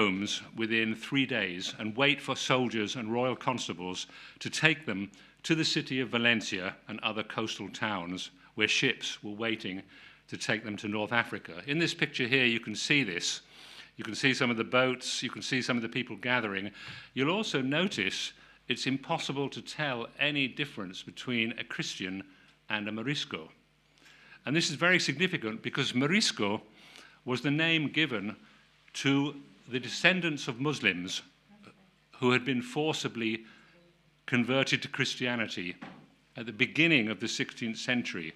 homes within 3 days and wait for soldiers and royal constables to take them to the city of Valencia and other coastal towns where ships were waiting to take them to North Africa. In this picture here, you can see this. You can see some of the boats, you can see some of the people gathering. You'll also notice it's impossible to tell any difference between a Christian and a Morisco. And this is very significant because Morisco was the name given to the descendants of Muslims who had been forcibly converted to Christianity at the beginning of the 16th century.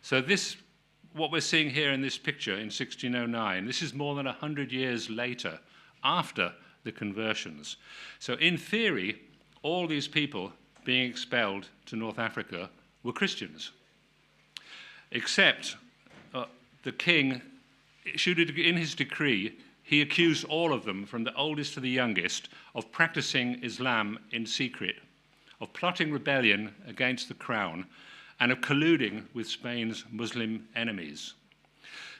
So this, what we're seeing here in this picture in 1609, this is more than 100 years later, after the conversions. So in theory, all these people being expelled to North Africa were Christians, except the king issued in his decree, he accused all of them, from the oldest to the youngest, of practicing Islam in secret, of plotting rebellion against the crown, and of colluding with Spain's Muslim enemies.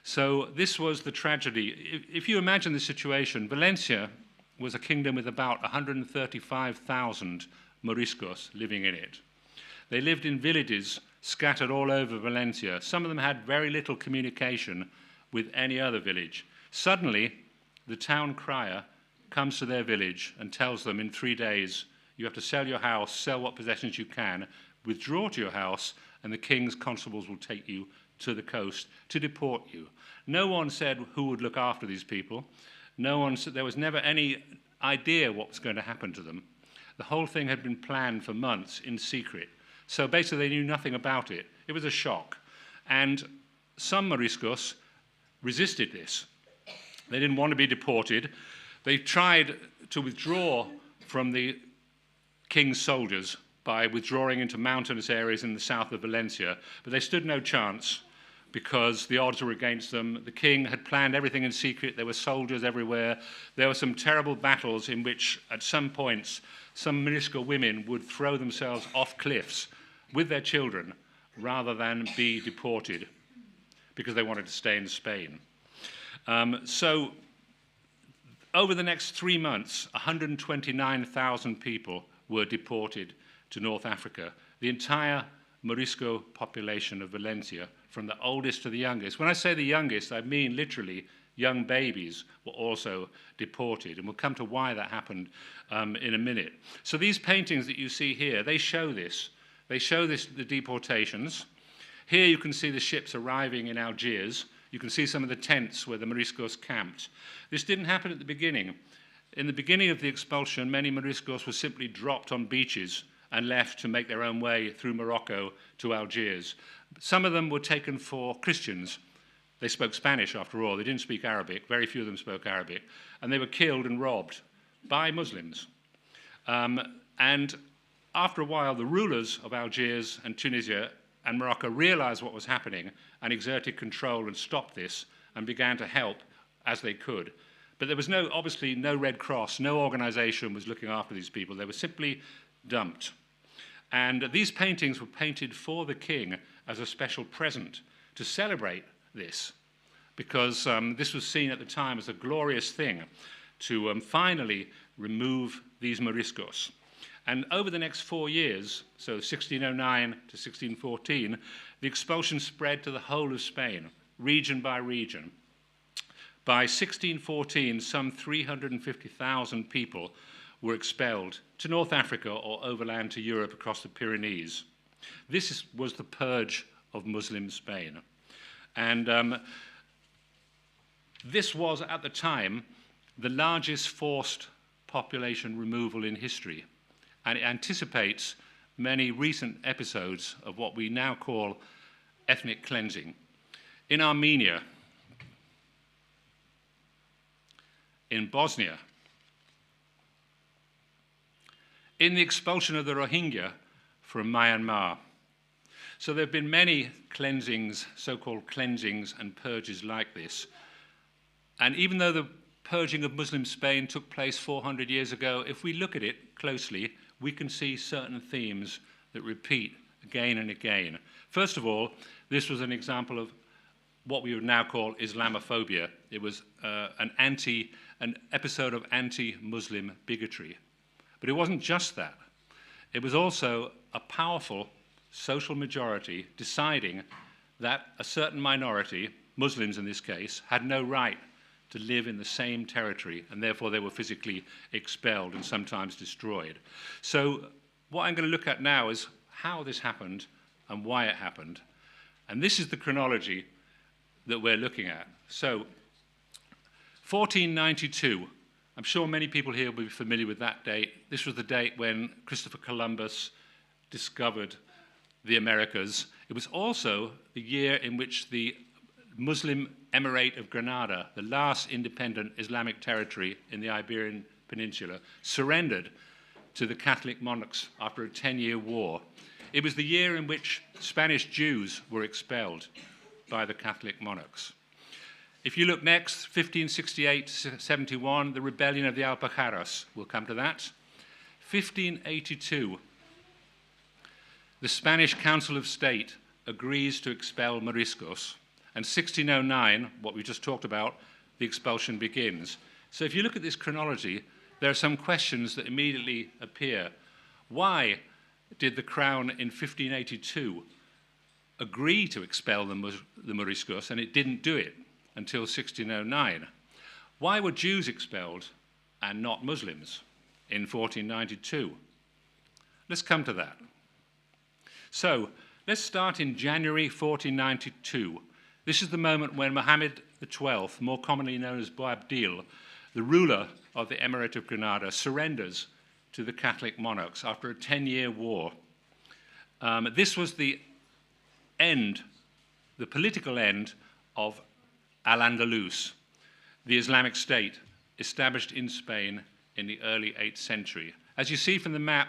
So this was the tragedy. If you imagine the situation, Valencia was a kingdom with about 135,000 Moriscos living in it. They lived in villages scattered all over Valencia. Some of them had very little communication with any other village. Suddenly, the town crier comes to their village and tells them in 3 days, you have to sell your house, sell what possessions you can, withdraw to your house, and the king's constables will take you to the coast to deport you. No one said who would look after these people. No one said, there was never any idea what was going to happen to them. The whole thing had been planned for months in secret. So basically they knew nothing about it. It was a shock. And some Moriscos resisted this. They didn't want to be deported. They tried to withdraw from the king's soldiers by withdrawing into mountainous areas in the south of Valencia, but they stood no chance because the odds were against them. The king had planned everything in secret. There were soldiers everywhere. There were some terrible battles in which, at some points, some Morisco women would throw themselves off cliffs with their children rather than be deported because they wanted to stay in Spain. So over the next 3 months, 129,000 people were deported to North Africa, the entire Morisco population of Valencia, from the oldest to the youngest. When I say the youngest, I mean literally young babies were also deported, and we'll come to why that happened in a minute. So these paintings that you see here, they show this. They show this, the deportations. Here you can see the ships arriving in Algiers. You can see some of the tents where the Moriscos camped. This didn't happen at the beginning. In the beginning of the expulsion, many Moriscos were simply dropped on beaches and left to make their own way through Morocco to Algiers. Some of them were taken for Christians. They spoke Spanish, after all. They didn't speak Arabic. Very few of them spoke Arabic. And they were killed and robbed by Muslims. And after a while, the rulers of Algiers and Tunisia and Morocco realized what was happening and exerted control and stopped this and began to help as they could. But there was obviously no Red Cross, no organization was looking after these people. They were simply dumped. And these paintings were painted for the king as a special present to celebrate this, because this was seen at the time as a glorious thing to finally remove these Moriscos. And over the next 4 years, so 1609 to 1614, the expulsion spread to the whole of Spain, region by region. By 1614, some 350,000 people were expelled to North Africa or overland to Europe across the Pyrenees. This was the purge of Muslim Spain. And this was, at the time, the largest forced population removal in history. And it anticipates many recent episodes of what we now call ethnic cleansing. In Armenia, in Bosnia, in the expulsion of the Rohingya from Myanmar. So there have been many cleansings, so-called cleansings and purges like this. And even though the purging of Muslim Spain took place 400 years ago, if we look at it closely, we can see certain themes that repeat again and again. First of all, this was an example of what we would now call Islamophobia. It was an an episode of anti-Muslim bigotry. But it wasn't just that. It was also a powerful social majority deciding that a certain minority, Muslims in this case, had no right to live in the same territory, and therefore they were physically expelled and sometimes destroyed. So what I'm going to look at now is how this happened and why it happened. And this is the chronology that we're looking at. So 1492, I'm sure many people here will be familiar with that date. This was the date when Christopher Columbus discovered the Americas. It was also the year in which the Muslim Emirate of Granada, the last independent Islamic territory in the Iberian Peninsula, surrendered to the Catholic monarchs after a 10-year war. It was the year in which Spanish Jews were expelled by the Catholic monarchs. If you look next, 1568-71, the rebellion of the Alpujarras. We'll come to that. 1582, the Spanish Council of State agrees to expel Moriscos. And 1609, what we just talked about, the expulsion begins. So if you look at this chronology, there are some questions that immediately appear. Why did the Crown in 1582 agree to expel the Moriscos, and it didn't do it until 1609? Why were Jews expelled and not Muslims in 1492? Let's come to that. So let's start in January 1492. This is the moment when Mohammed XII, more commonly known as Boabdil, the ruler of the Emirate of Granada, surrenders to the Catholic monarchs after a 10-year war. This was the end, the political end of Al-Andalus, the Islamic State established in Spain in the early 8th century. As you see from the map,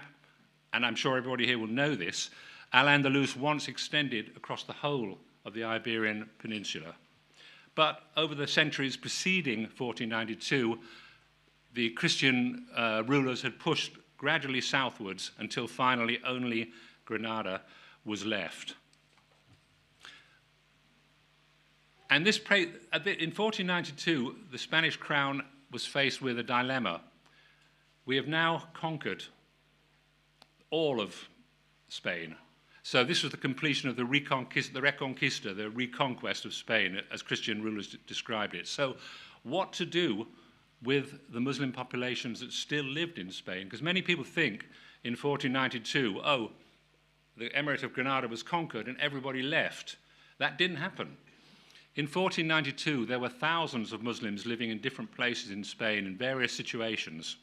and I'm sure everybody here will know this, Al-Andalus once extended across the whole of the Iberian Peninsula. But over the centuries preceding 1492, the Christian rulers had pushed gradually southwards until finally only Granada was left. And this in 1492, the Spanish crown was faced with a dilemma. We have now conquered all of Spain. So this was the completion of the Reconquista, the reconquest of Spain, as Christian rulers described it. So what to do with the Muslim populations that still lived in Spain? Because many people think in 1492, oh, the Emirate of Granada was conquered and everybody left. That didn't happen. In 1492, there were thousands of Muslims living in different places in Spain in various situations.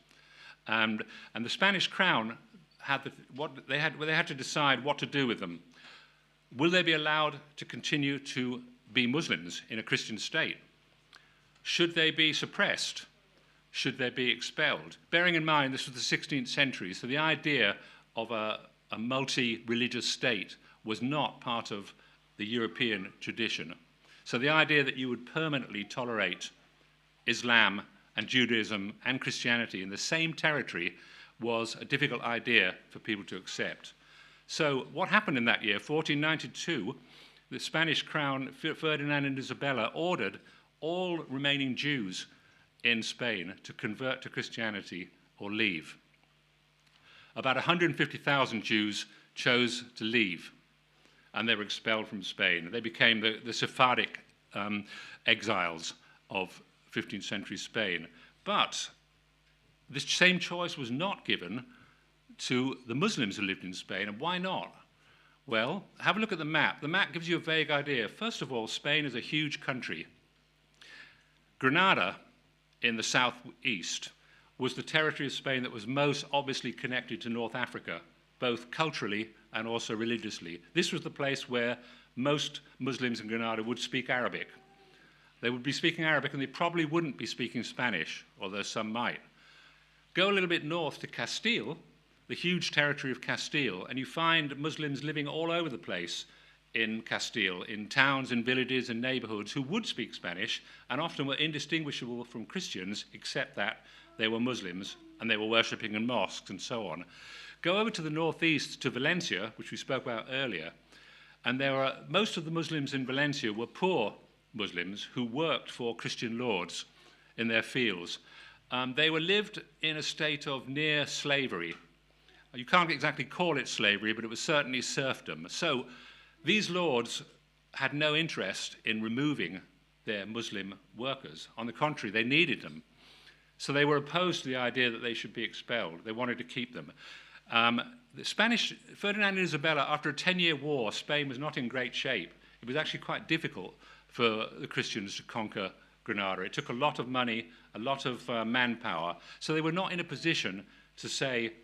And the Spanish crown they had to decide what to do with them. Will they be allowed to continue to be Muslims in a Christian state? Should they be suppressed? Should they be expelled? Bearing in mind this was the 16th century, so the idea of a multi-religious state was not part of the European tradition. So the idea that you would permanently tolerate Islam and Judaism and Christianity in the same territory was a difficult idea for people to accept. So what happened in that year, 1492, the Spanish crown, Ferdinand and Isabella, ordered all remaining Jews in Spain to convert to Christianity or leave. About 150,000 Jews chose to leave, and they were expelled from Spain. They became the Sephardic exiles of 15th century Spain. But this same choice was not given to the Muslims who lived in Spain. And why not? Well, have a look at the map. The map gives you a vague idea. First of all, Spain is a huge country. Granada, in the southeast, was the territory of Spain that was most obviously connected to North Africa, both culturally and also religiously. This was the place where most Muslims in Granada would speak Arabic. They would be speaking Arabic, and they probably wouldn't be speaking Spanish, although some might. Go a little bit north to Castile, the huge territory of Castile, and you find Muslims living all over the place in Castile, in towns and villages and neighborhoods, who would speak Spanish and often were indistinguishable from Christians, except that they were Muslims and they were worshipping in mosques and so on. Go over to the northeast to Valencia, which we spoke about earlier, and most of the Muslims in Valencia were poor Muslims who worked for Christian lords in their fields. They were lived in a state of near slavery. You can't exactly call it slavery, but it was certainly serfdom. So these lords had no interest in removing their Muslim workers. On the contrary, they needed them. So they were opposed to the idea that they should be expelled. They wanted to keep them. The Spanish, Ferdinand and Isabella, after a 10-year war, Spain was not in great shape. It was actually quite difficult for the Christians to conquer Granada. It took a lot of money, a lot of manpower. So they were not in a position to say,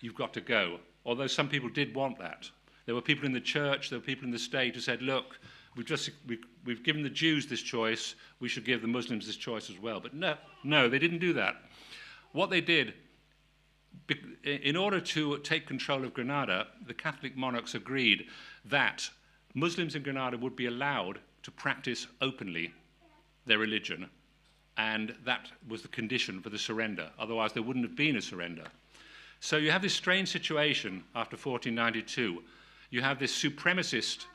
you've got to go, although some people did want that. There were people in the church, there were people in the state who said, look, we've given the Jews this choice, we should give the Muslims this choice as well. But no, they didn't do that. What they did, in order to take control of Granada, the Catholic monarchs agreed that Muslims in Granada would be allowed to practice openly their religion, and that was the condition for the surrender. Otherwise, there wouldn't have been a surrender. So you have this strange situation after 1492. You have this supremacist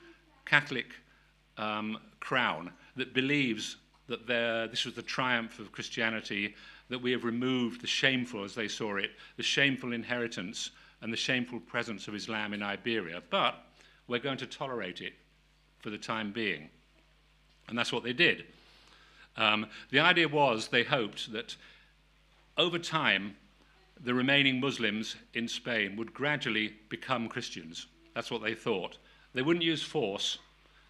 Catholic crown that believes that this was the triumph of Christianity, that we have removed the shameful, as they saw it, the shameful inheritance and the shameful presence of Islam in Iberia, but we're going to tolerate it for the time being. And that's what they did. The idea was, they hoped, that over time, the remaining Muslims in Spain would gradually become Christians. That's what they thought. They wouldn't use force.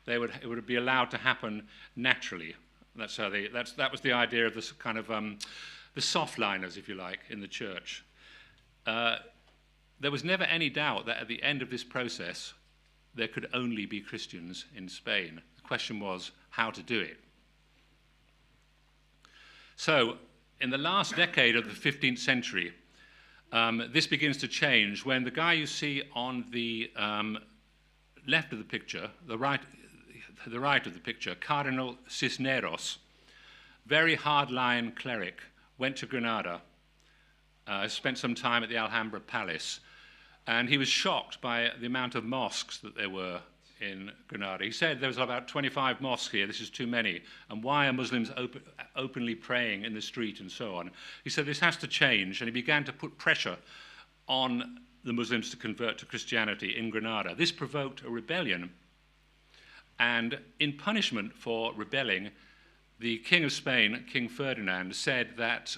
It would be allowed to happen naturally. That's how that was the idea of this kind of the soft-liners, if you like, in the church. There was never any doubt that at the end of this process, there could only be Christians in Spain. The question was how to do it. So, in the last decade of the 15th century, this begins to change when the guy you see on the left of the picture, the right of the picture, Cardinal Cisneros, very hard-line cleric, went to Granada, spent some time at the Alhambra Palace, and he was shocked by the amount of mosques that there were in Granada. He said there was about 25 mosques here, this is too many, and why are Muslims openly praying in the street and so on? He said this has to change, and he began to put pressure on the Muslims to convert to Christianity in Granada. This provoked a rebellion, and in punishment for rebelling, the King of Spain, King Ferdinand, said that,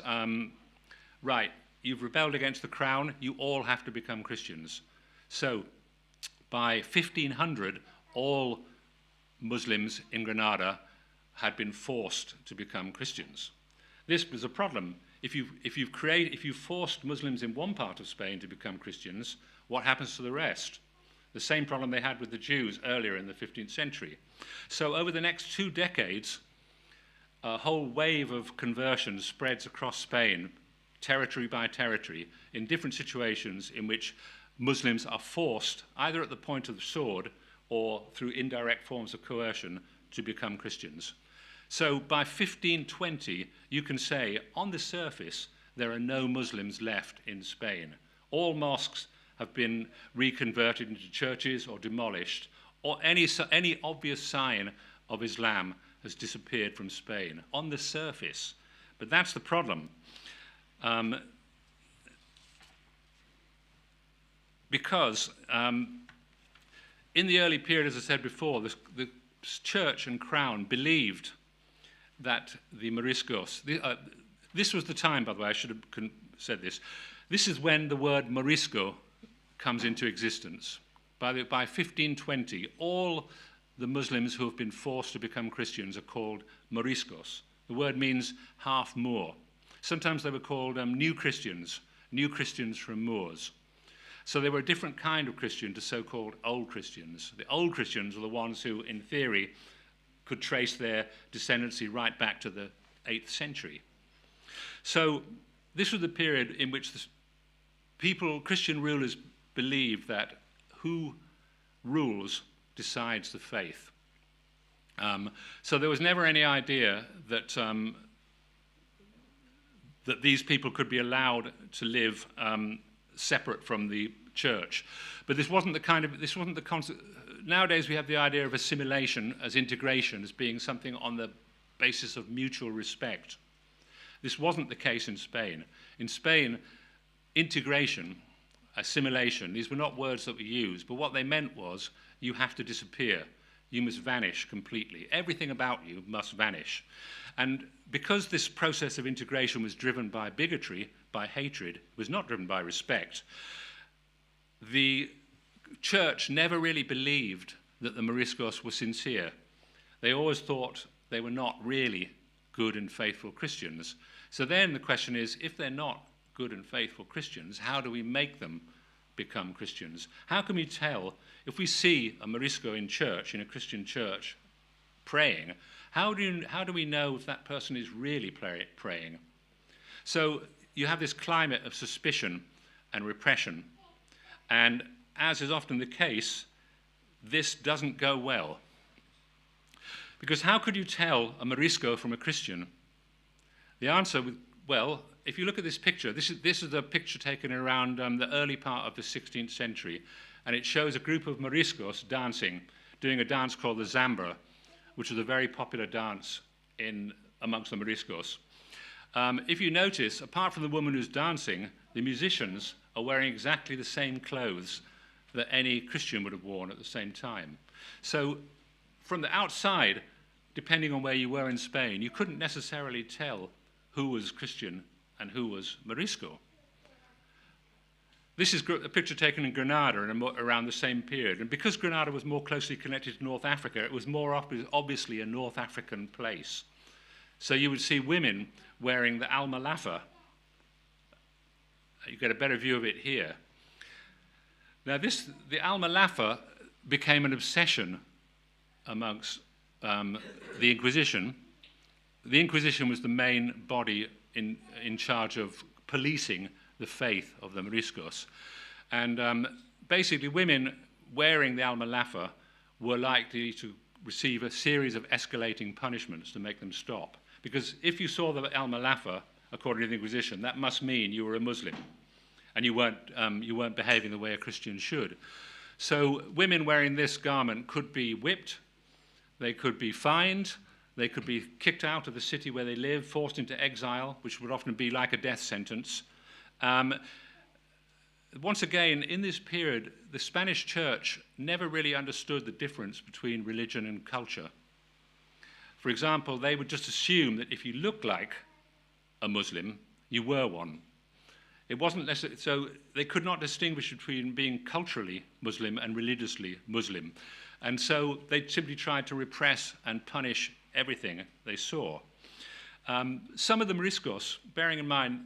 right, you've rebelled against the crown, you all have to become Christians. So, by 1500, all Muslims in Granada had been forced to become Christians. This was a problem. If you've forced Muslims in one part of Spain to become Christians, what happens to the rest? The same problem they had with the Jews earlier in the 15th century. So over the next 2 decades, a whole wave of conversions spreads across Spain, territory by territory, in different situations in which Muslims are forced, either at the point of the sword or through indirect forms of coercion, to become Christians. So by 1520, you can say, on the surface, there are no Muslims left in Spain. All mosques have been reconverted into churches or demolished, or any obvious sign of Islam has disappeared from Spain, on the surface. But that's the problem. Because in the early period, as I said before, the church and crown believed that the Moriscos, this was the time, by the way, I should have said this, this is when the word Morisco comes into existence. By 1520, all the Muslims who have been forced to become Christians are called Moriscos. The word means half Moor. Sometimes they were called new Christians from Moors. So they were a different kind of Christian to so-called old Christians. The old Christians were the ones who, in theory, could trace their descendancy right back to the 8th century. So this was the period in which Christian rulers believed that who rules decides the faith. So there was never any idea that that these people could be allowed to live separate from the church. But this wasn't the concept. Nowadays we have the idea of assimilation as integration, as being something on the basis of mutual respect. This wasn't the case in Spain. In Spain, integration, assimilation, these were not words that were used, but what they meant was you have to disappear. You must vanish completely. Everything about you must vanish. And because this process of integration was driven by bigotry, by hatred, was not driven by respect, the church never really believed that the Moriscos were sincere. They always thought they were not really good and faithful Christians. So then the question is, if they're not good and faithful Christians, how do we make them become Christians? How can we tell, if we see a Morisco in church, in a Christian church, praying, how do we know if that person is really praying? So you have this climate of suspicion and repression, and as is often the case, this doesn't go well. Because how could you tell a Morisco from a Christian? The answer, well, if you look at this picture, this is a picture taken around the early part of the 16th century, and it shows a group of Moriscos dancing, doing a dance called the Zambra, which was a very popular dance amongst the Moriscos. If you notice, apart from the woman who's dancing, the musicians are wearing exactly the same clothes that any Christian would have worn at the same time. So from the outside, depending on where you were in Spain, you couldn't necessarily tell who was Christian and who was Morisco. This is a picture taken in Granada around the same period. And because Granada was more closely connected to North Africa, it was more obviously a North African place. So you would see women wearing the almalafa. You get a better view of it here. Now the almalafa became an obsession amongst the Inquisition. The Inquisition was the main body in charge of policing the faith of the Moriscos. And basically women wearing the almalafa were likely to receive a series of escalating punishments to make them stop. Because if you saw the almalafa, according to the Inquisition, that must mean you were a Muslim and you weren't behaving the way a Christian should. So women wearing this garment could be whipped, they could be fined, they could be kicked out of the city where they live, forced into exile, which would often be like a death sentence. Once again, in this period, the Spanish church never really understood the difference between religion and culture. For example, they would just assume that if you looked like a Muslim, you were one. It wasn't necessarily, so they could not distinguish between being culturally Muslim and religiously Muslim. And so they simply tried to repress and punish everything they saw. Some of the Moriscos, bearing in mind,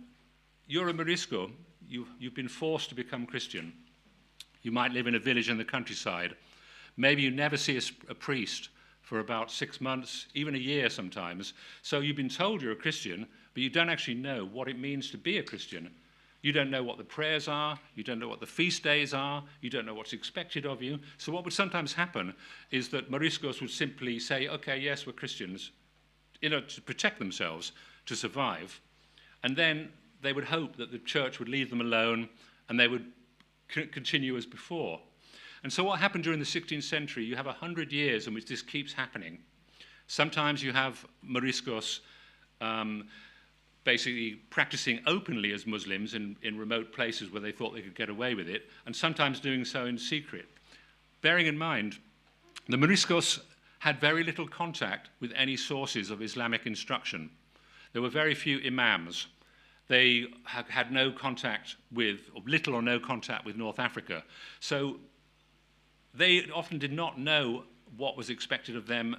you're a Morisco, you've been forced to become Christian. You might live in a village in the countryside. Maybe you never see a priest for about 6 months, even a year sometimes. So you've been told you're a Christian, but you don't actually know what it means to be a Christian. You don't know what the prayers are, you don't know what the feast days are, you don't know what's expected of you. So what would sometimes happen is that Moriscos would simply say, okay, yes, we're Christians, to protect themselves, to survive. And then they would hope that the church would leave them alone and they would continue as before. And so what happened during the 16th century, you have 100 years in which this keeps happening. Sometimes you have Moriscos basically practicing openly as Muslims in remote places where they thought they could get away with it, and sometimes doing so in secret. Bearing in mind, the Moriscos had very little contact with any sources of Islamic instruction. There were very few imams. They had no contact with, or little or no contact with North Africa. So they often did not know what was expected of them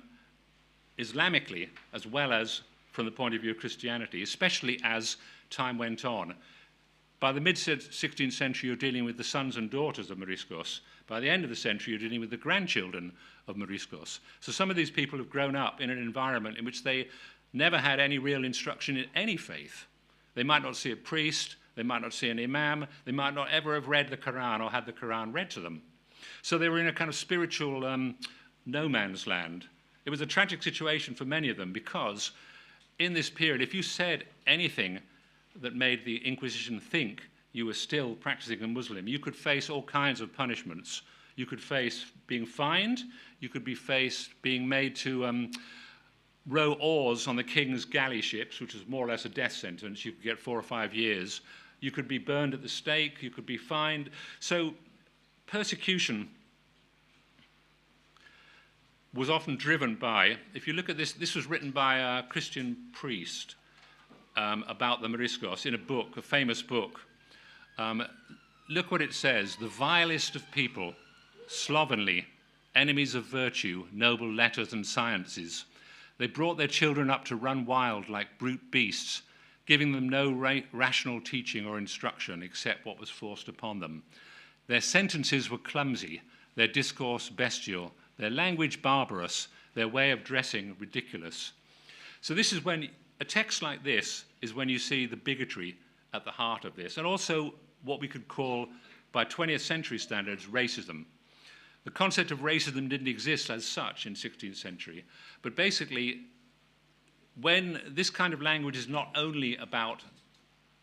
Islamically, as well as from the point of view of Christianity, especially as time went on. By the mid-16th century, you're dealing with the sons and daughters of Moriscos. By the end of the century, you're dealing with the grandchildren of Moriscos. So some of these people have grown up in an environment in which they never had any real instruction in any faith. They might not see a priest, they might not see an imam, they might not ever have read the Quran or had the Quran read to them. So they were in a kind of spiritual no man's land. It was a tragic situation for many of them because in this period, if you said anything that made the Inquisition think you were still practicing a Muslim, you could face all kinds of punishments. You could face being fined, you could be faced being made to row oars on the king's galley ships, which was more or less a death sentence. You could get 4 or 5 years. You could be burned at the stake. You could be fined. So persecution was often driven by, if you look at this, this was written by a Christian priest about the Moriscos in a book, a famous book. Look what it says: the vilest of people, slovenly, enemies of virtue, noble letters and sciences. They brought their children up to run wild like brute beasts, giving them no rational teaching or instruction except what was forced upon them. Their sentences were clumsy, their discourse bestial, their language barbarous, their way of dressing ridiculous. So this is when, a text like this is when you see the bigotry at the heart of this, and also what we could call, by 20th century standards, racism. The concept of racism didn't exist as such in 16th century, but basically, when this kind of language is not only about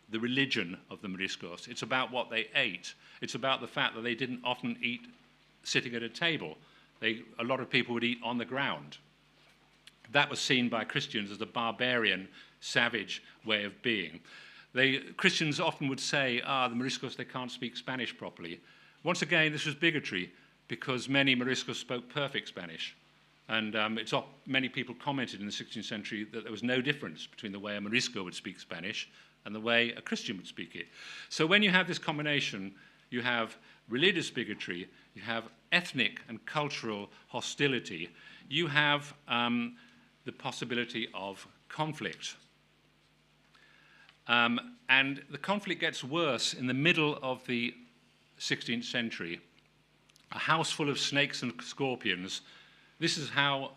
the religion of the Moriscos, it's about what they ate. It's about the fact that they didn't often eat sitting at a table. A lot of people would eat on the ground. That was seen by Christians as a barbarian, savage way of being. Christians often would say, the Moriscos, they can't speak Spanish properly. Once again, this was bigotry, because many Moriscos spoke perfect Spanish. And many people commented in the 16th century that there was no difference between the way a Morisco would speak Spanish and the way a Christian would speak it. So when you have this combination, you have religious bigotry, you have ethnic and cultural hostility, you have the possibility of conflict. And the conflict gets worse in the middle of the 16th century. A house full of snakes and scorpions. This is how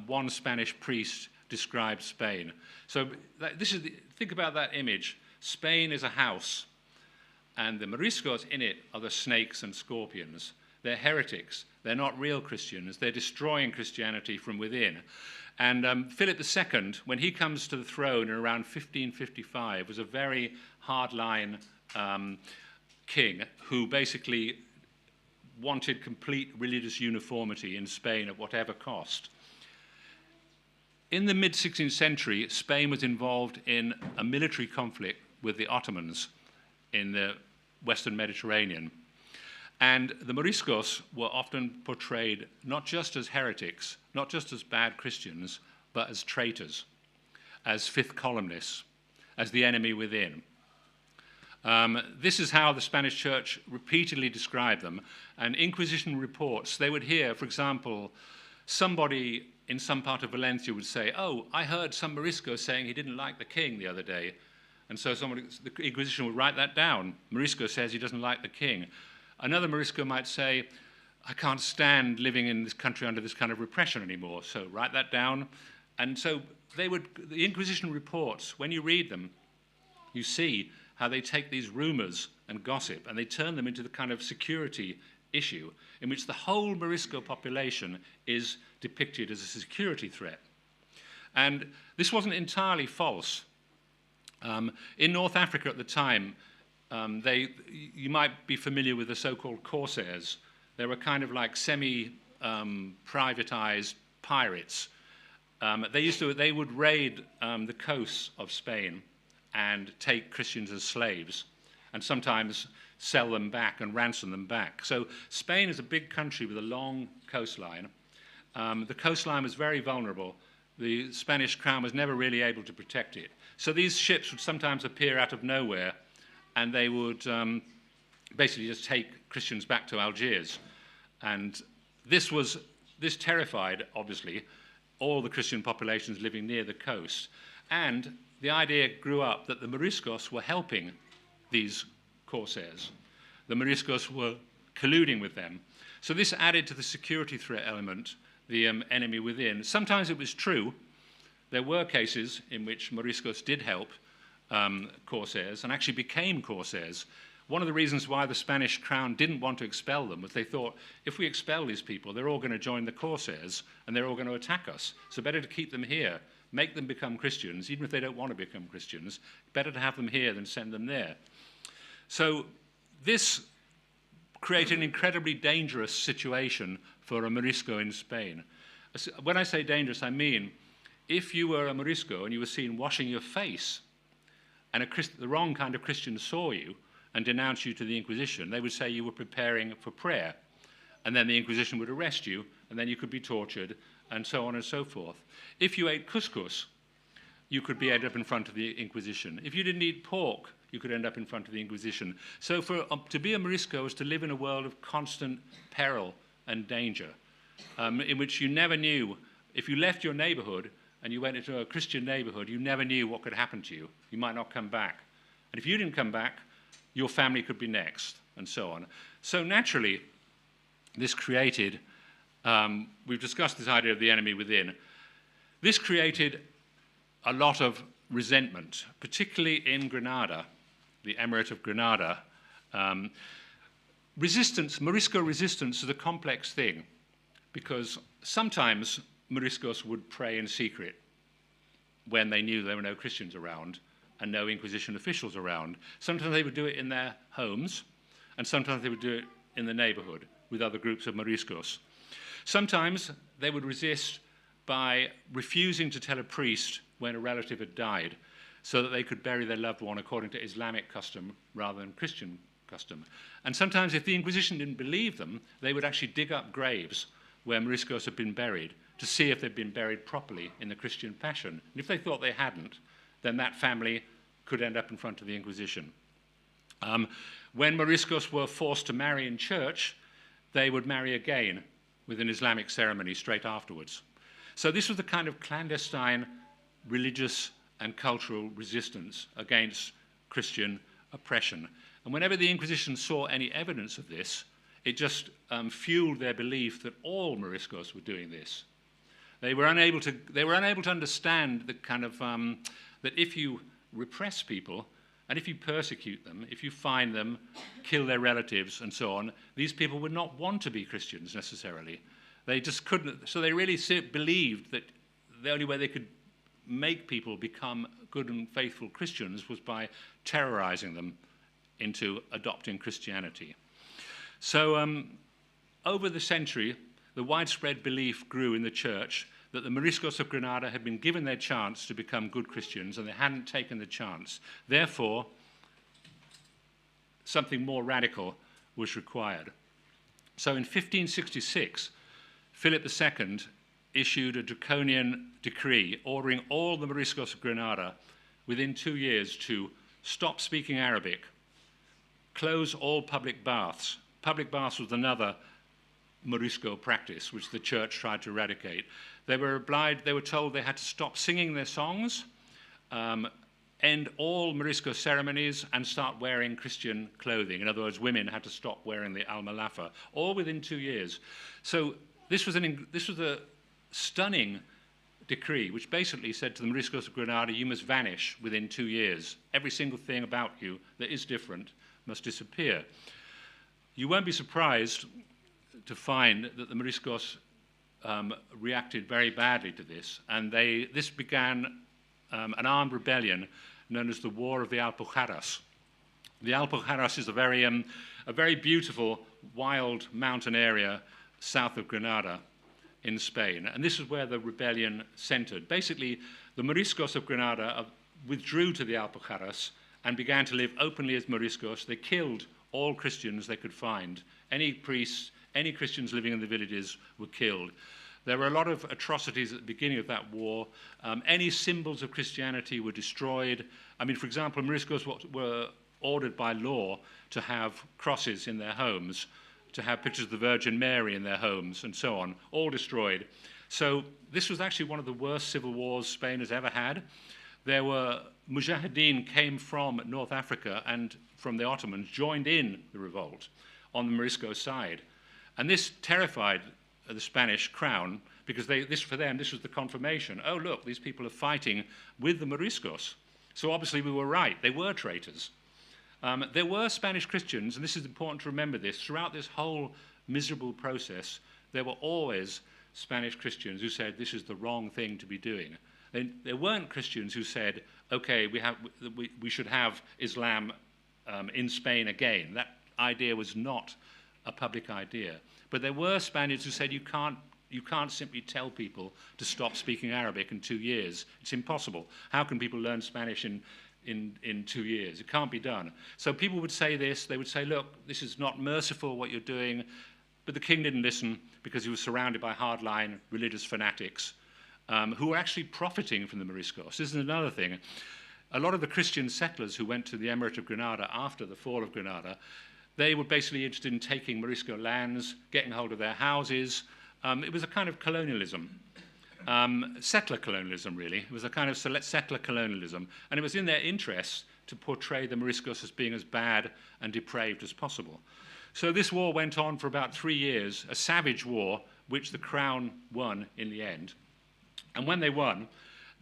one Spanish priest described Spain. So think about that image. Spain is a house, and the Moriscos in it are the snakes and scorpions. They're heretics. They're not real Christians. They're destroying Christianity from within. And Philip II, when he comes to the throne in around 1555, was a very hardline king who basically wanted complete religious uniformity in Spain at whatever cost. In the mid-16th century, Spain was involved in a military conflict with the Ottomans in the Western Mediterranean. And the Moriscos were often portrayed not just as heretics, not just as bad Christians, but as traitors, as fifth columnists, as the enemy within. This is how the Spanish church repeatedly described them. And Inquisition reports, they would hear, for example, somebody in some part of Valencia would say, "Oh, I heard some Morisco saying he didn't like the king the other day." And so the Inquisition would write that down. Morisco says he doesn't like the king. Another Morisco might say, "I can't stand living in this country under this kind of repression anymore." So write that down. And so the Inquisition reports, when you read them, you see how they take these rumors and gossip and they turn them into the kind of security issue in which the whole Morisco population is depicted as a security threat. And this wasn't entirely false. In North Africa at the time, you might be familiar with the so-called corsairs. They were kind of like semi-privatized pirates. They would raid the coasts of Spain and take Christians as slaves, and sometimes sell them back and ransom them back. So Spain is a big country with a long coastline. The coastline was very vulnerable. The Spanish crown was never really able to protect it. So these ships would sometimes appear out of nowhere, and they would basically just take Christians back to Algiers. And this terrified, obviously, all the Christian populations living near the coast. And the idea grew up that the Moriscos were helping these corsairs. The Moriscos were colluding with them. So this added to the security threat element, the enemy within. Sometimes it was true. There were cases in which Moriscos did help corsairs and actually became corsairs. One of the reasons why the Spanish crown didn't want to expel them was they thought, if we expel these people, they're all going to join the corsairs and they're all going to attack us. So better to keep them here, make them become Christians, even if they don't want to become Christians. Better to have them here than send them there. So this created an incredibly dangerous situation for a Morisco in Spain. When I say dangerous, I mean if you were a Morisco and you were seen washing your face, and the wrong kind of Christian saw you and denounced you to the Inquisition, they would say you were preparing for prayer. And then the Inquisition would arrest you, and then you could be tortured, and so on and so forth. If you ate couscous, you could be ended up in front of the Inquisition. If you didn't eat pork, you could end up in front of the Inquisition. So to be a Morisco is to live in a world of constant peril and danger, in which you never knew, if you left your neighborhood and you went into a Christian neighborhood, you never knew what could happen to you. You might not come back. And if you didn't come back, your family could be next, and so on. So naturally, this created, we've discussed this idea of the enemy within. This created a lot of resentment, particularly in Granada, the Emirate of Granada. Morisco resistance is a complex thing, because sometimes Moriscos would pray in secret when they knew there were no Christians around and no Inquisition officials around. Sometimes they would do it in their homes, and sometimes they would do it in the neighborhood with other groups of Moriscos. Sometimes they would resist by refusing to tell a priest when a relative had died, so that they could bury their loved one according to Islamic custom rather than Christian custom. And sometimes if the Inquisition didn't believe them, they would actually dig up graves where Moriscos had been buried to see if they'd been buried properly in the Christian fashion. And if they thought they hadn't, then that family could end up in front of the Inquisition. When Moriscos were forced to marry in church, they would marry again with an Islamic ceremony straight afterwards. So this was the kind of clandestine religious and cultural resistance against Christian oppression. And whenever the Inquisition saw any evidence of this, it just fueled their belief that all Moriscos were doing this. They were unable to understand the kind of that if you repress people and if you persecute them, if you find them, kill their relatives and so on, these people would not want to be Christians necessarily. They just couldn't. So they really believed that the only way they could make people become good and faithful Christians was by terrorizing them into adopting Christianity. So over the century, the widespread belief grew in the church that the Moriscos of Granada had been given their chance to become good Christians and they hadn't taken the chance. Therefore, something more radical was required. So in 1566, Philip II issued a draconian decree ordering all the Moriscos of Granada within 2 years to stop speaking Arabic, close all public baths. Public baths was another Morisco practice which the church tried to eradicate. They were told they had to stop singing their songs, end all Morisco ceremonies, and start wearing Christian clothing. In other words, women had to stop wearing the almalafa, all within 2 years. So this was a stunning decree which basically said to the Moriscos of Granada, you must vanish within 2 years. Every single thing about you that is different must disappear. You won't be surprised to find that the Moriscos reacted very badly to this, and this began an armed rebellion known as the War of the Alpujarras. The Alpujarras is a very beautiful, wild mountain area south of Granada in Spain, and this is where the rebellion centered. Basically, the Moriscos of Granada withdrew to the Alpujarras and began to live openly as Moriscos. They killed all Christians they could find. Any priests, any Christians living in the villages were killed. There were a lot of atrocities at the beginning of that war. Any symbols of Christianity were destroyed. I mean, for example, Moriscos were ordered by law to have crosses in their homes, to have pictures of the Virgin Mary in their homes, and so on, all destroyed. So this was actually one of the worst civil wars Spain has ever had. There were Mujahideen came from North Africa and from the Ottomans, joined in the revolt on the Morisco side. And this terrified the Spanish crown, because for them, this was the confirmation. Oh, look, these people are fighting with the Moriscos. So obviously we were right. They were traitors. There were Spanish Christians, and this is important to remember this, throughout this whole miserable process, there were always Spanish Christians who said this is the wrong thing to be doing. There weren't Christians who said, okay, we should have Islam in Spain again. That idea was not a public idea. But there were Spaniards who said you You can't simply tell people to stop speaking Arabic in 2 years. It's impossible. How can people learn Spanish in 2 years? It can't be done. So people would say this. They would say, look, this is not merciful what you're doing. But the king didn't listen because he was surrounded by hardline religious fanatics who were actually profiting from the Moriscos. This is another thing. A lot of the Christian settlers who went to the Emirate of Granada after the fall of Granada, they were basically interested in taking Morisco lands, getting hold of their houses. It was a kind of colonialism, settler colonialism, really. It was a kind of settler colonialism. And it was in their interests to portray the Moriscos as being as bad and depraved as possible. So this war went on for about 3 years, a savage war, which the crown won in the end. And when they won,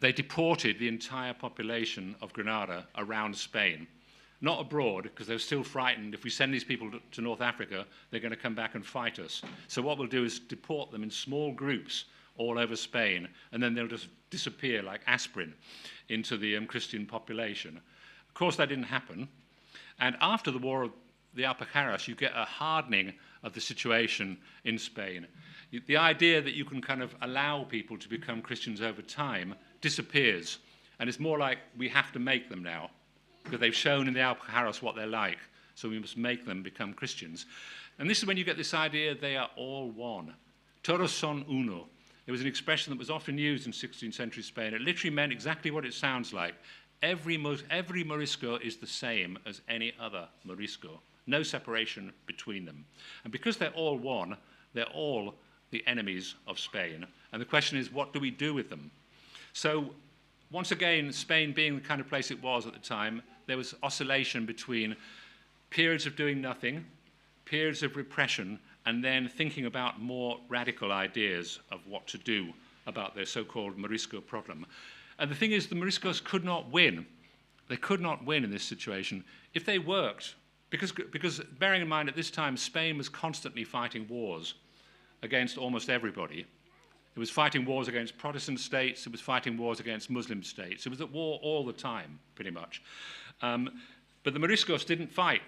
they deported the entire population of Granada around Spain. Not abroad, because they were still frightened. If we send these people to North Africa, they're going to come back and fight us. So what we'll do is deport them in small groups all over Spain, and then they'll just disappear like aspirin into the Christian population. Of course, that didn't happen. And after the War of the Alpujarras, you get a hardening of the situation in Spain. The idea that you can kind of allow people to become Christians over time disappears. And it's more like we have to make them now, because they've shown in the Alpujarras what they're like, so we must make them become Christians. And this is when you get this idea they are all one. Todos son uno. It was an expression that was often used in 16th century Spain. It literally meant exactly what it sounds like. Every Morisco is the same as any other Morisco. No separation between them. And because they're all one, they're all the enemies of Spain. And the question is, what do we do with them? So once again, Spain being the kind of place it was at the time, there was oscillation between periods of doing nothing, periods of repression, and then thinking about more radical ideas of what to do about their so-called Morisco problem. And the thing is, the Moriscos could not win. They could not win in this situation. If they worked, because bearing in mind at this time, Spain was constantly fighting wars against almost everybody. It was fighting wars against Protestant states. It was fighting wars against Muslim states. It was at war all the time, pretty much. But the Moriscos didn't fight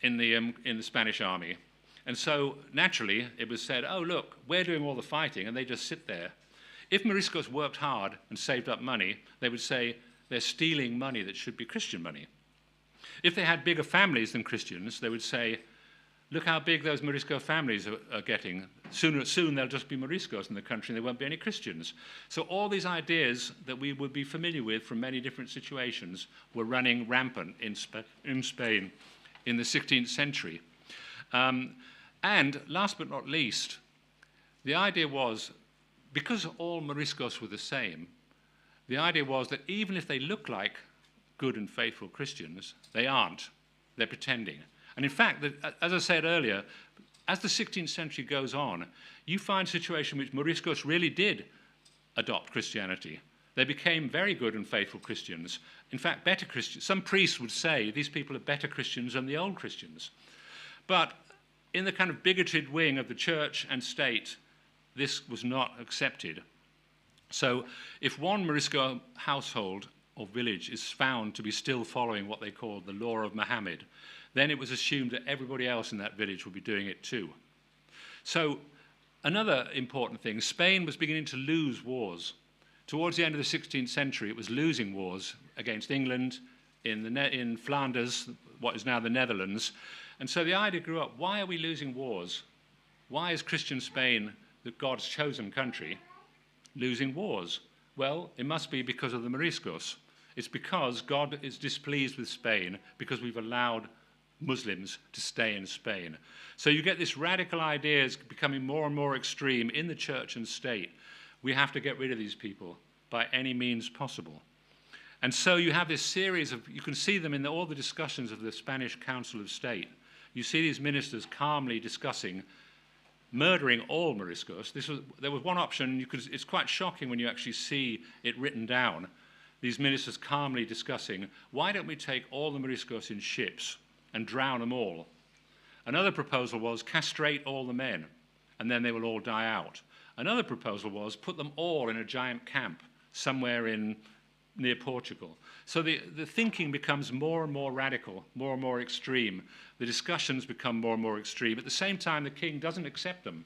in the Spanish army. And so, naturally, it was said, oh, look, we're doing all the fighting, and they just sit there. If Moriscos worked hard and saved up money, they would say they're stealing money that should be Christian money. If they had bigger families than Christians, they would say, look how big those Morisco families are getting. Soon they'll just be Moriscos in the country and there won't be any Christians. So all these ideas that we would be familiar with from many different situations were running rampant in Spain in the 16th century. And last but not least, the idea was, because all Moriscos were the same, the idea was that even if they look like good and faithful Christians, they aren't. They're pretending. And in fact, as I said earlier, as the 16th century goes on, you find a situation in which Moriscos really did adopt Christianity. They became very good and faithful Christians. In fact, better Christians. Some priests would say these people are better Christians than the old Christians. But in the kind of bigoted wing of the church and state, this was not accepted. So if one Morisco household or village is found to be still following what they called the law of Muhammad, then it was assumed that everybody else in that village would be doing it too. So another important thing, Spain was beginning to lose wars. Towards the end of the 16th century, it was losing wars against England, in Flanders, what is now the Netherlands. And so the idea grew up, why are we losing wars? Why is Christian Spain, God's chosen country, losing wars? Well, it must be because of the Moriscos. It's because God is displeased with Spain because we've allowed Muslims to stay in Spain. So you get this radical ideas becoming more and more extreme in the church and state. We have to get rid of these people by any means possible. And so you have this series of, you can see them in all the discussions of the Spanish Council of State. You see these ministers calmly discussing murdering all Moriscos. There was one option, it's quite shocking when you actually see it written down. These ministers calmly discussing, why don't we take all the Moriscos in ships and drown them all? Another proposal was castrate all the men, and then they will all die out. Another proposal was put them all in a giant camp somewhere near Portugal. So the thinking becomes more and more radical, more and more extreme. The discussions become more and more extreme. At the same time, the king doesn't accept them.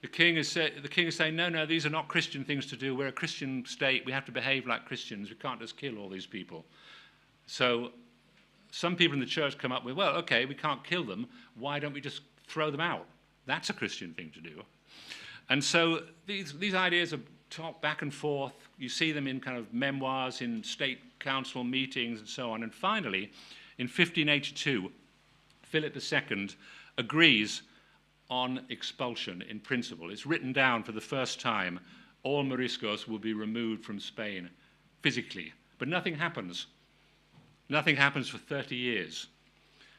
The king is saying, no, no, these are not Christian things to do. We're a Christian state. We have to behave like Christians. We can't just kill all these people. So some people in the church come up with, well, okay, we can't kill them. Why don't we just throw them out? That's a Christian thing to do. And so these ideas are talked back and forth. You see them in kind of memoirs, in state council meetings, and so on. And finally, in 1582, Philip II agrees on expulsion in principle. It's written down for the first time, all Moriscos will be removed from Spain physically. But nothing happens. Nothing happens for 30 years.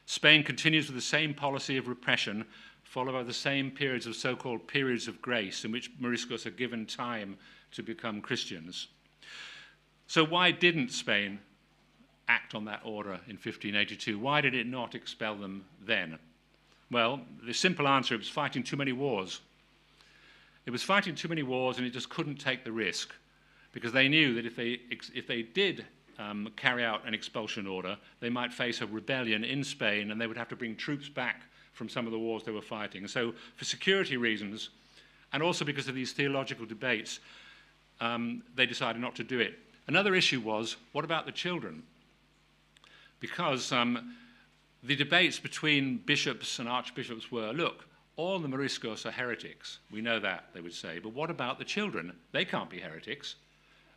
Spain continues with the same policy of repression, followed by the same periods of so-called periods of grace in which Moriscos are given time to become Christians. So why didn't Spain act on that order in 1582? Why did it not expel them then? Well, the simple answer, it was fighting too many wars. It was fighting too many wars, and it just couldn't take the risk, because they knew that if they did carry out an expulsion order, they might face a rebellion in Spain, and they would have to bring troops back from some of the wars they were fighting. So for security reasons, and also because of these theological debates, they decided not to do it. Another issue was, what about the children? Because the debates between bishops and archbishops were, look, all the Moriscos are heretics. We know that, they would say. But what about the children? They can't be heretics.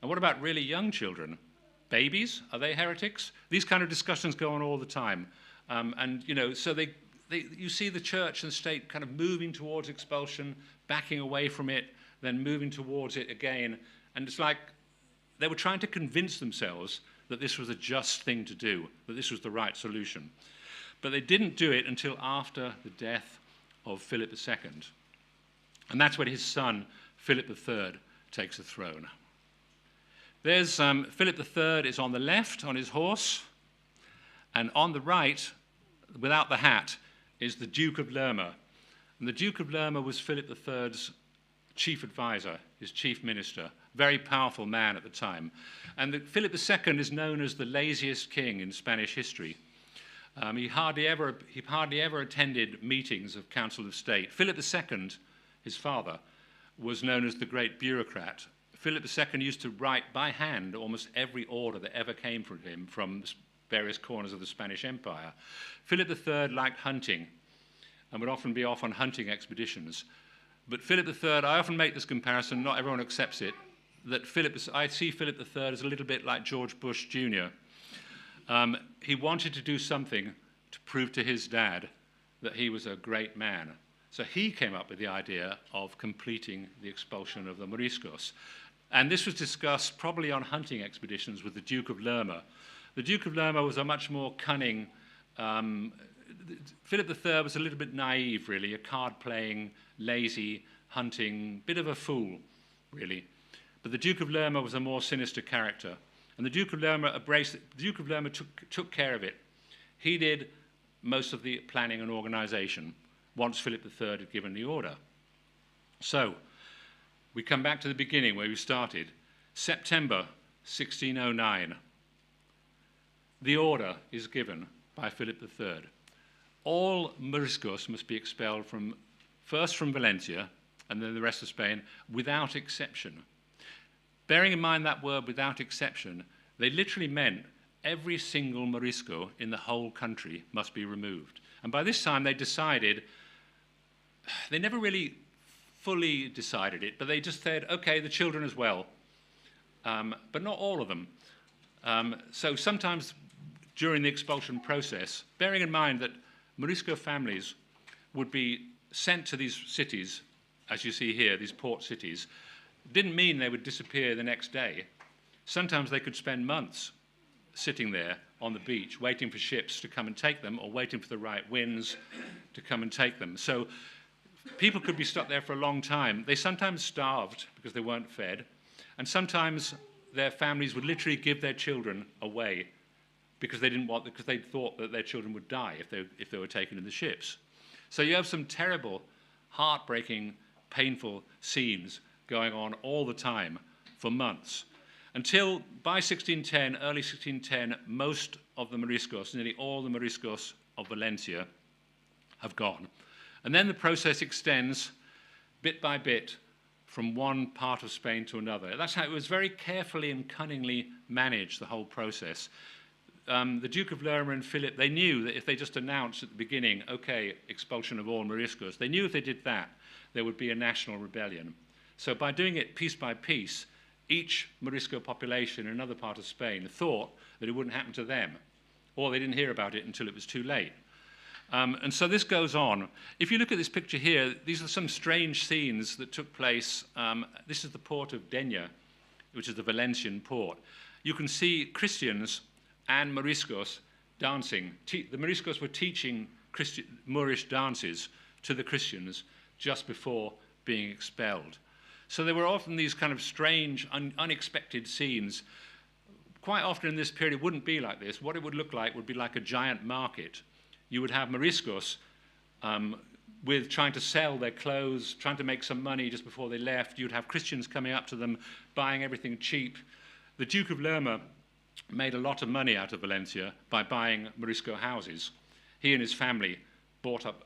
And what about really young children? Babies, are they heretics? These kind of discussions go on all the time. And, you know, so you see the church and state kind of moving towards expulsion, backing away from it, then moving towards it again. And it's like they were trying to convince themselves that this was a just thing to do, that this was the right solution. But they didn't do it until after the death of Philip II. And that's when his son, Philip III, takes the throne. There's Philip III is on the left on his horse, and on the right, without the hat, is the Duke of Lerma. And the Duke of Lerma was Philip III's chief advisor, his chief minister, very powerful man at the time. And Philip II is known as the laziest king in Spanish history. He hardly ever attended meetings of Council of State. Philip II, his father, was known as the great bureaucrat. Philip II used to write by hand almost every order that ever came from him from various corners of the Spanish Empire. Philip III liked hunting and would often be off on hunting expeditions. But Philip III, I often make this comparison, not everyone accepts it, that I see Philip III as a little bit like George Bush Jr. He wanted to do something to prove to his dad that he was a great man. So he came up with the idea of completing the expulsion of the Moriscos. And this was discussed probably on hunting expeditions with the Duke of Lerma. The Duke of Lerma was a much more cunning. Philip III was a little bit naive, really, a card-playing, lazy, hunting, bit of a fool, really. But the Duke of Lerma was a more sinister character. And the Duke of Lerma embraced it. The Duke of Lerma took care of it. He did most of the planning and organization once Philip III had given the order. So we come back to the beginning where we started. September 1609. The order is given by Philip III. All Moriscos must be expelled first from Valencia and then the rest of Spain without exception. Bearing in mind that word without exception, they literally meant every single Morisco in the whole country must be removed. And by this time they decided, they never really fully decided it, but they just said, okay, the children as well, but not all of them. So sometimes during the expulsion process, bearing in mind that Morisco families would be sent to these cities, as you see here, these port cities, didn't mean they would disappear the next day. Sometimes they could spend months sitting there on the beach, waiting for ships to come and take them, or waiting for the right winds to come and take them. So people could be stuck there for a long time. They sometimes starved because they weren't fed, and sometimes their families would literally give their children away because they thought that their children would die if they were taken in the ships. So you have some terrible, heartbreaking, painful scenes going on all the time for months, until by 1610, early 1610, most of the Moriscos, nearly all the Moriscos of Valencia, have gone. And then the process extends bit by bit, from one part of Spain to another. That's how it was very carefully and cunningly managed, the whole process. The Duke of Lerma and Philip, they knew that if they just announced at the beginning, okay, expulsion of all Moriscos, they knew if they did that, there would be a national rebellion. So by doing it piece by piece, each Morisco population in another part of Spain thought that it wouldn't happen to them, or they didn't hear about it until it was too late. And so this goes on. If you look at this picture here, these are some strange scenes that took place. This is the port of Denia, which is the Valencian port. You can see Christians and Moriscos dancing. The Moriscos were teaching Moorish dances to the Christians just before being expelled. So there were often these kind of strange, unexpected scenes. Quite often in this period, it wouldn't be like this. What it would look like would be like a giant market. You would have Moriscos with trying to sell their clothes, trying to make some money just before they left. You'd have Christians coming up to them, buying everything cheap. The Duke of Lerma made a lot of money out of Valencia by buying Morisco houses. He and his family bought up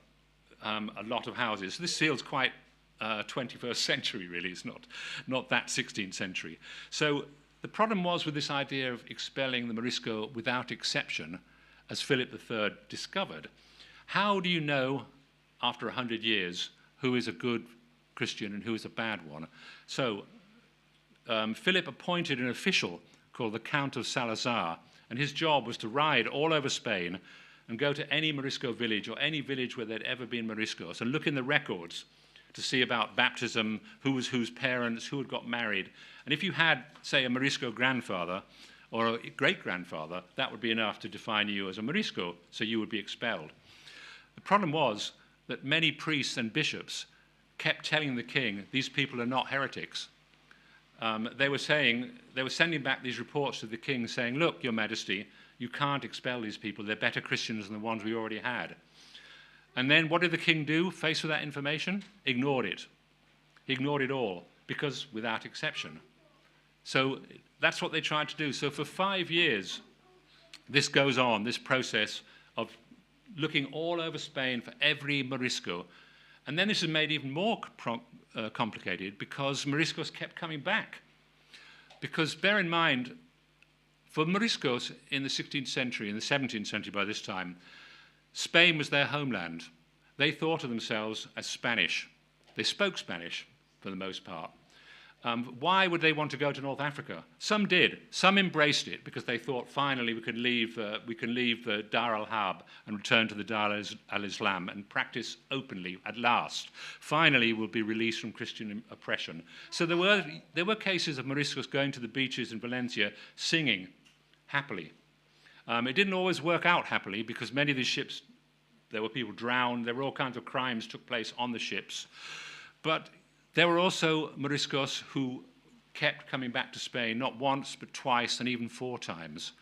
a lot of houses. This feels quite 21st century, really. It's not that 16th century. So the problem was with this idea of expelling the Morisco without exception, as Philip III discovered. How do you know, after 100 years, who is a good Christian and who is a bad one? So Philip appointed an official called the Count of Salazar, and his job was to ride all over Spain and go to any Morisco village or any village where there'd ever been Moriscos and look in the records to see about baptism, who was whose parents, who had got married. And if you had, say, a Morisco grandfather or a great-grandfather, that would be enough to define you as a Morisco, so you would be expelled. The problem was that many priests and bishops kept telling the king, these people are not heretics. They were sending back these reports to the king saying, look, Your Majesty, you can't expel these people. They're better Christians than the ones we already had. And then what did the king do, faced with that information? Ignored it. He ignored it all, because without exception. So that's what they tried to do. So for 5 years, this goes on, this process of looking all over Spain for every Morisco. And then this is made even more complicated because Moriscos kept coming back. Because bear in mind, for Moriscos in the 16th century, in the 17th century by this time, Spain was their homeland. They thought of themselves as Spanish. They spoke Spanish for the most part. Why would they want to go to North Africa? Some did. Some embraced it because they thought, finally, we can leave the Dar al-Harb and return to the Dar al-Islam and practice openly at last. Finally, we'll be released from Christian oppression. So there were cases of Moriscos going to the beaches in Valencia singing happily. It didn't always work out happily because many of these ships, there were people drowned, there were all kinds of crimes took place on the ships. But there were also Moriscos who kept coming back to Spain, not once, but twice, and even 4 times.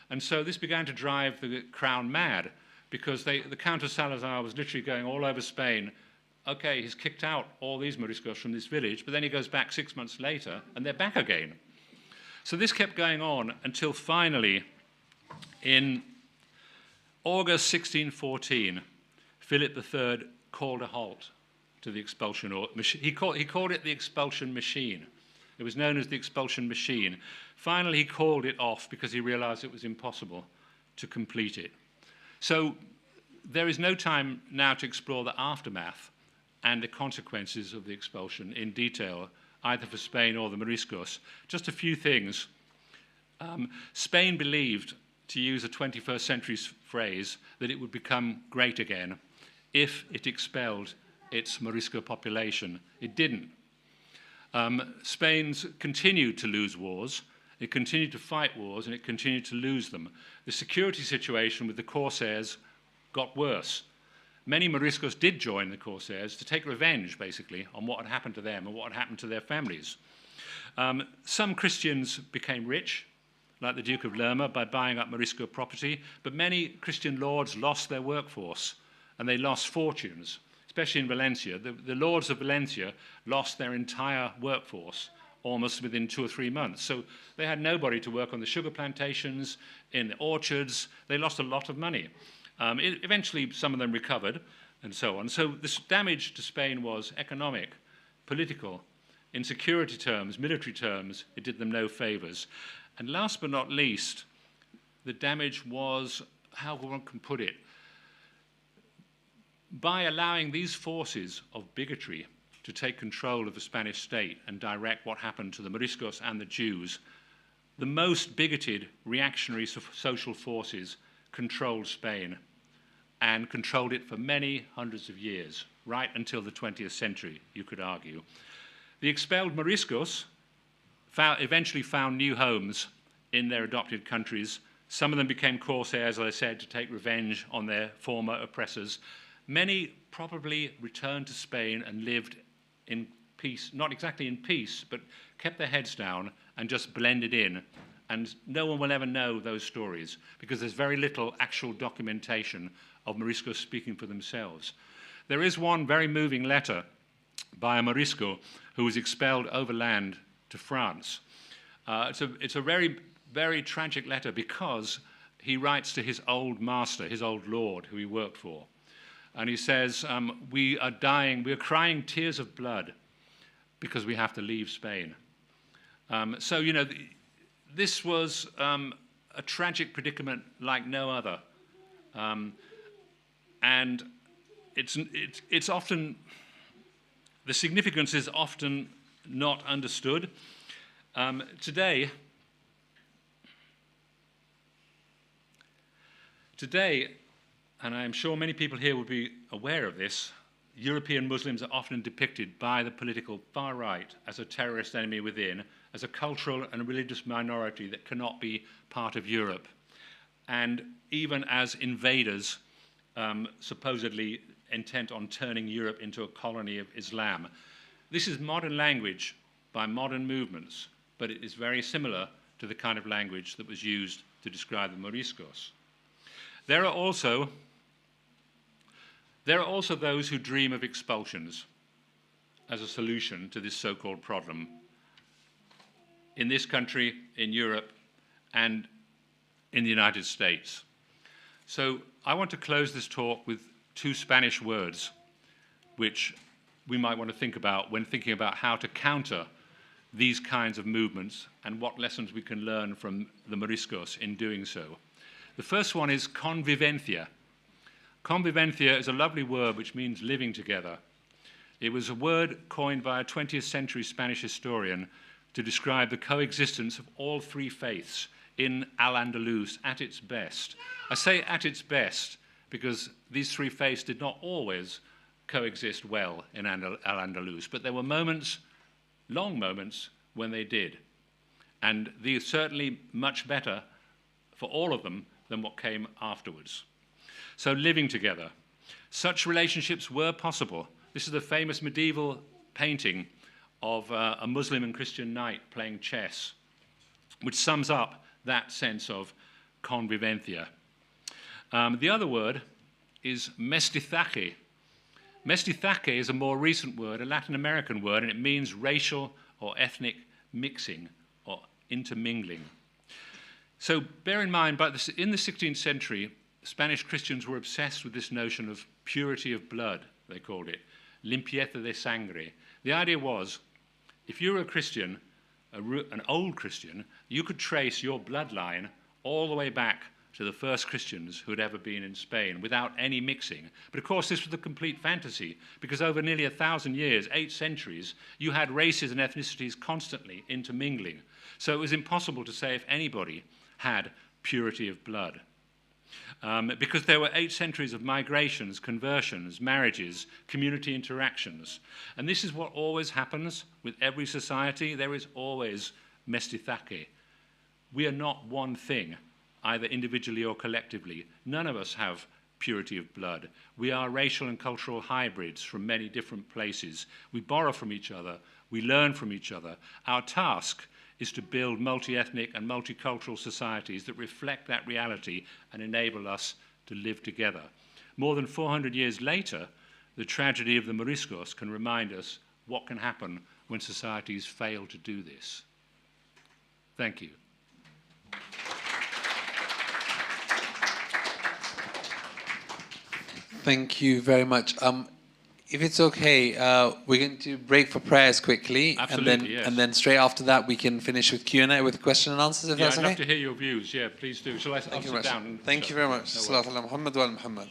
And so this began to drive the crown mad, because the Count of Salazar was literally going all over Spain. Okay, he's kicked out all these Moriscos from this village, but then he goes back 6 months later, and they're back again. So this kept going on until finally, in August 1614, Philip III called a halt to the expulsion. He called it the expulsion machine. It was known as the expulsion machine. Finally, he called it off because he realized it was impossible to complete it. So there is no time now to explore the aftermath and the consequences of the expulsion in detail, either for Spain or the Moriscos. Just a few things. Spain believed, to use a 21st century phrase, that it would become great again if it expelled its Morisco population. It didn't. Spain's continued to lose wars, it continued to fight wars, and it continued to lose them. The security situation with the Corsairs got worse. Many Moriscos did join the Corsairs to take revenge, basically, on what had happened to them and what had happened to their families. Some Christians became rich, like the Duke of Lerma, by buying up Morisco property, but many Christian lords lost their workforce, and they lost fortunes. Especially in Valencia, the lords of Valencia lost their entire workforce almost within 2 or 3 months. So they had nobody to work on the sugar plantations, in the orchards. They lost a lot of money. Eventually, some of them recovered and so on. So this damage to Spain was economic, political. In security terms, military terms, it did them no favors. And last but not least, the damage was, how one can put it, by allowing these forces of bigotry to take control of the Spanish state and direct what happened to the Moriscos and the Jews, the most bigoted reactionary social forces controlled Spain and controlled it for many hundreds of years, right until the 20th century, you could argue. The expelled Moriscos eventually found new homes in their adopted countries. Some of them became corsairs, as I said, to take revenge on their former oppressors. Many probably returned to Spain and lived in peace, not exactly in peace, but kept their heads down and just blended in. And no one will ever know those stories because there's very little actual documentation of Moriscos speaking for themselves. There is one very moving letter by a Morisco who was expelled overland to France. It's a very, very tragic letter because he writes to his old master, his old lord, who he worked for. And he says, we are dying, we are crying tears of blood because we have to leave Spain. So, you know, this was a tragic predicament like no other. And it's often, the significance is often not understood. Today, and I'm sure many people here will be aware of this, European Muslims are often depicted by the political far right as a terrorist enemy within, as a cultural and religious minority that cannot be part of Europe, and even as invaders supposedly intent on turning Europe into a colony of Islam. This is modern language by modern movements, but it is very similar to the kind of language that was used to describe the Moriscos. There are also those who dream of expulsions as a solution to this so-called problem in this country, in Europe, and in the United States. So I want to close this talk with two Spanish words which we might want to think about when thinking about how to counter these kinds of movements and what lessons we can learn from the Moriscos in doing so. The first one is convivencia. Convivencia is a lovely word which means living together. It was a word coined by a 20th century Spanish historian to describe the coexistence of all three faiths in Al-Andalus at its best. I say at its best because these three faiths did not always coexist well in Al-Andalus, but there were moments, long moments, when they did. And these are certainly much better for all of them than what came afterwards. So living together. Such relationships were possible. This is a famous medieval painting of a Muslim and Christian knight playing chess, which sums up that sense of convivencia. The other word is mestizaje. Mestizaje is a more recent word, a Latin American word, and it means racial or ethnic mixing or intermingling. So bear in mind, in the 16th century, Spanish Christians were obsessed with this notion of purity of blood, they called it, limpieza de sangre. The idea was, if you were a Christian, an old Christian, you could trace your bloodline all the way back to the first Christians who had ever been in Spain without any mixing. But of course, this was a complete fantasy, because over nearly 1,000 years, 8 centuries, you had races and ethnicities constantly intermingling. So it was impossible to say if anybody had purity of blood. Because there were 8 centuries of migrations, conversions, marriages, community interactions. And this is what always happens with every society. There is always mestizaje. We are not one thing, either individually or collectively. None of us have purity of blood. We are racial and cultural hybrids from many different places. We borrow from each other. We learn from each other. Our task is to build multi-ethnic and multicultural societies that reflect that reality and enable us to live together. More than 400 years later, the tragedy of the Moriscos can remind us what can happen when societies fail to do this. Thank you. Thank you very much. If it's okay, we're going to break for prayers quickly. Absolutely, yes. And then straight after that, we can finish with Q&A, with question and answers, if that's okay? I'd love to hear your views. Yeah, please do. Shall I sit down? Thank you very much. Salatu ala Muhammad wa ala Muhammad.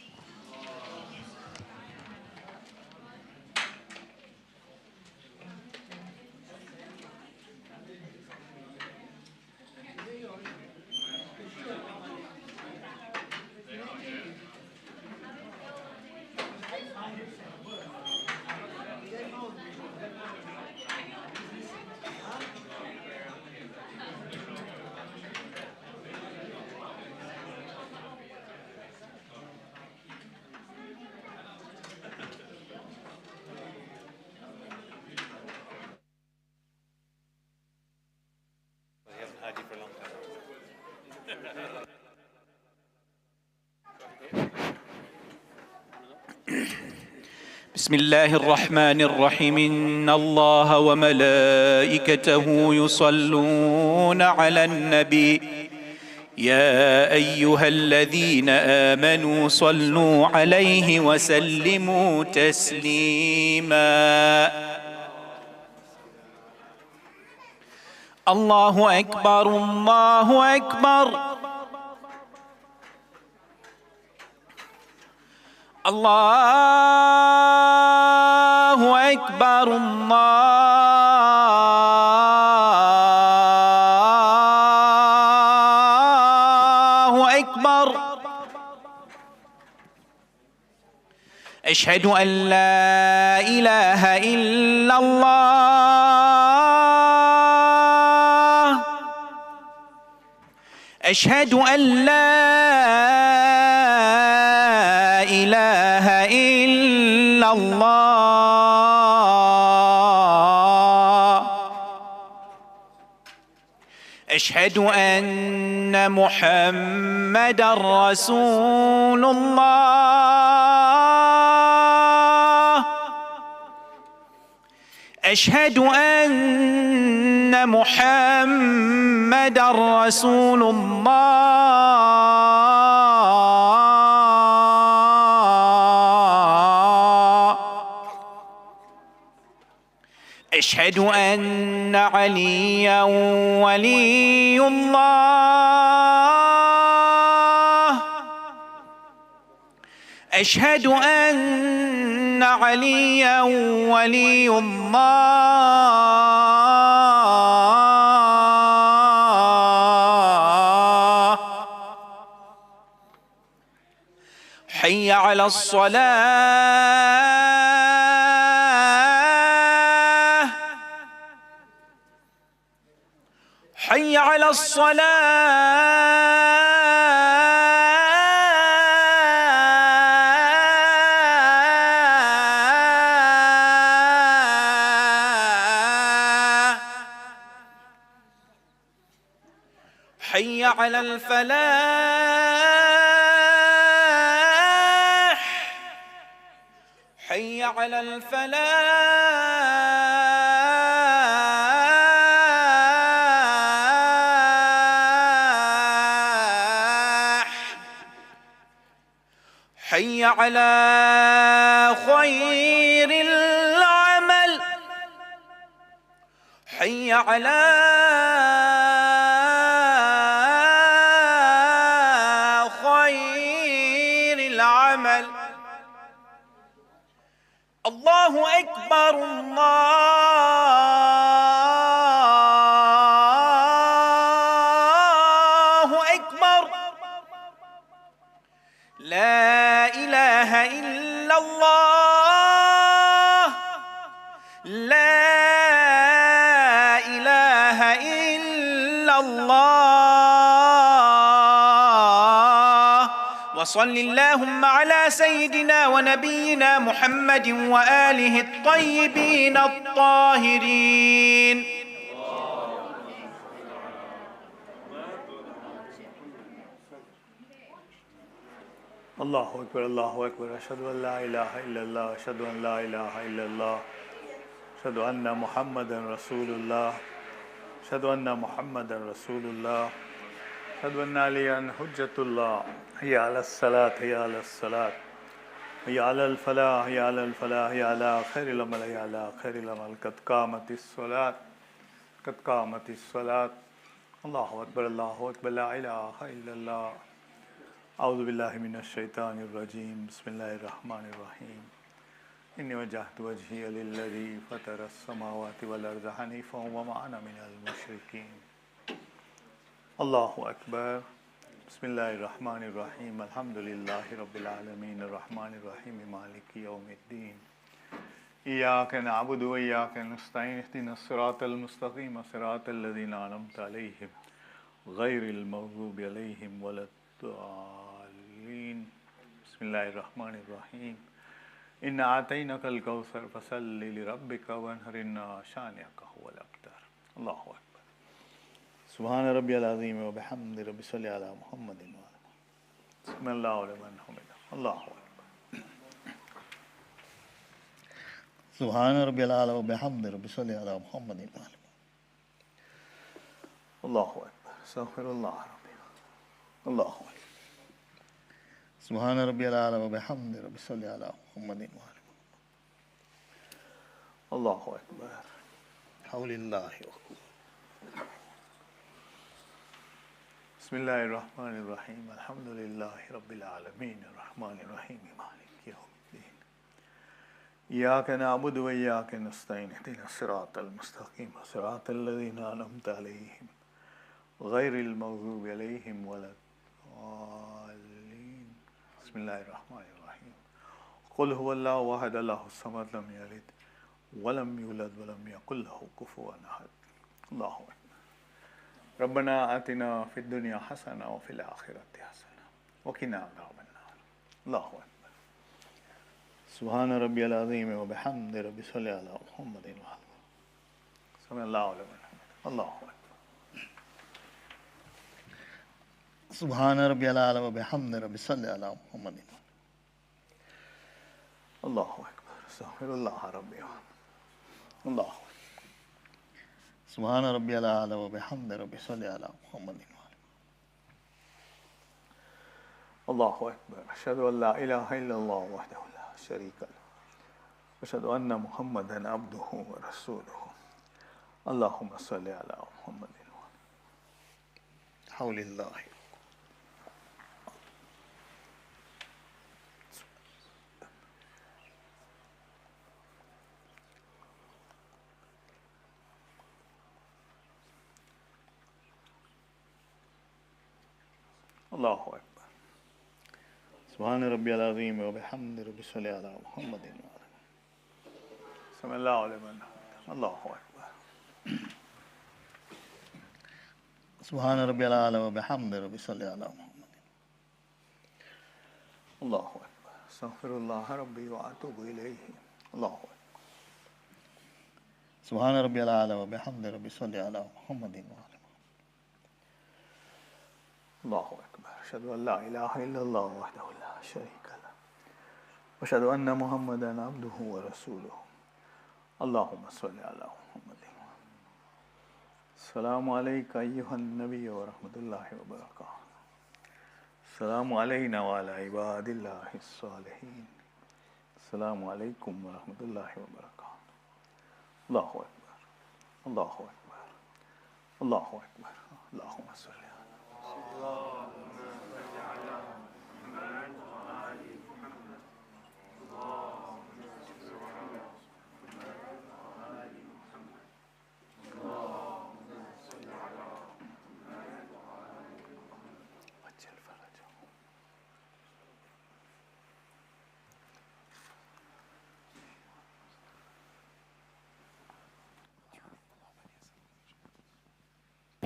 بسم الله الرحمن الرحيم إن الله وملائكته يصلون على النبي يا أيها الذين آمنوا صلوا عليه وسلموا تسليما الله أكبر الله أكبر الله أكبر الله أكبر أشهد أن لا إله إلا الله أشهد أن لا إله إلا الله أشهد أن محمدًا رسول الله أشهد أن محمدًا رسول الله أشهد أن عليًا ولي الله أشهد أن عليًا ولي الله حي على الصلاة حي على الصلاة حي على الفلاح حي على الفلاح حي على خير العمل حي على خير العمل الله أكبر الله أكبر لا إله إلا الله لا إله إلا الله وصل اللهم على سيدنا ونبينا محمد وآله الطيبين الطاهرين الله أكبر الله أكبر أشهد أن لا إله إلا الله أشهد أن لا إله إلا الله أشهد أن محمدا رسول الله أشهد أن محمدا رسول الله أشهد أن عليا حجة الله حي على الصلاة حي على الصلاة حي على الفلاح حي على الفلاح حي على خير العمل حي على خير العمل قد قامت الصلاة قد قامت الصلاة الله أكبر الله أكبر لا إله إلا الله أعوذ بالله من الشيطان الرجيم بسم الله الرحمن الرحيم إني وجهت وجهي للذي فطر السماوات والأرض حنيفا وما أنا من المشركين الله أكبر بسم الله الرحمن الرحيم الحمد لله رب العالمين الرحمن الرحيم مالك يوم الدين إياك نعبد وإياك نستعين اهدنا الصراط المستقيم صراط الذين أنعمت عليهم غير المغضوب عليهم ولا الضالين بسم الله الرحمن الرحيم إن أعطيناك الكوثر فصل لربك وانحر إن شانئك هو الأبتر الله أكبر سبحان ربي العظيم وبحمد ربي صل على محمد وعلى بسم الله لمن حمده الله أكبر سبحان ربي الأعلى وبحمد ربي صل على محمد وعلى الله أكبر استغفر الله ربي الله أكبر سبحان ربي الأعلى وبحمد ربي صل على محمد وعلى الله أكبر حول الله أكبر بسم الله الرحمن الرحيم الحمد لله رب العالمين الرحمن الرحيم مالك يوم الدين إياك نعبد وإياك نستعين اهدنا الصراط المستقيم صراط الذين أنعمت عليهم غير المغضوب عليهم ولا الضالين بسم الله الرحمن الرحيم قل هو الله أحد الله الصمد لم يلد ولم يولد ولم يكن له كفوا أحد الله أكبر ربنا آتنا في الدنيا حسنة وفي الآخرة حسنة وقنا عذاب النار الله أكبر سبحان ربي العظيم وبحمد ربي صل على محمد وعلى سمع الله لمن حمده الله أكبر سبحان ربي الأعلى وبحمد ربي صل على محمد الله أكبر استغفر الله ربي الله أكبر سبحان ربي الأعلى وبحمد ربي صل على محمد الله أكبر أشهد أن لا إله إلا الله وحده لا شريك له أشهد أن محمدا عبده ورسوله اللهم صل على محمد حول الله الله أكبر سبحان ربي العظيم وبحمد ربي صل على محمد وعلى سمع الله لمن حمده الله أكبر سبحان ربي الأعلى وبحمد ربي صل على محمد الله أكبر استغفر الله ربي وأتوب إليه الله أكبر سبحان ربي الأعلى وبحمد ربي صل على محمد وعلى الله أكبر أشهد أن لا إله إلا الله وحده لا شريك له وأشهد أن محمدا عبده ورسوله اللهم صل على محمد السلام عليك أيها النبي ورحمة الله وبركاته السلام علينا وعلى عباد الله الصالحين السلام عليكم ورحمة الله وبركاته الله أكبر الله أكبر الله أكبر اللهم صل على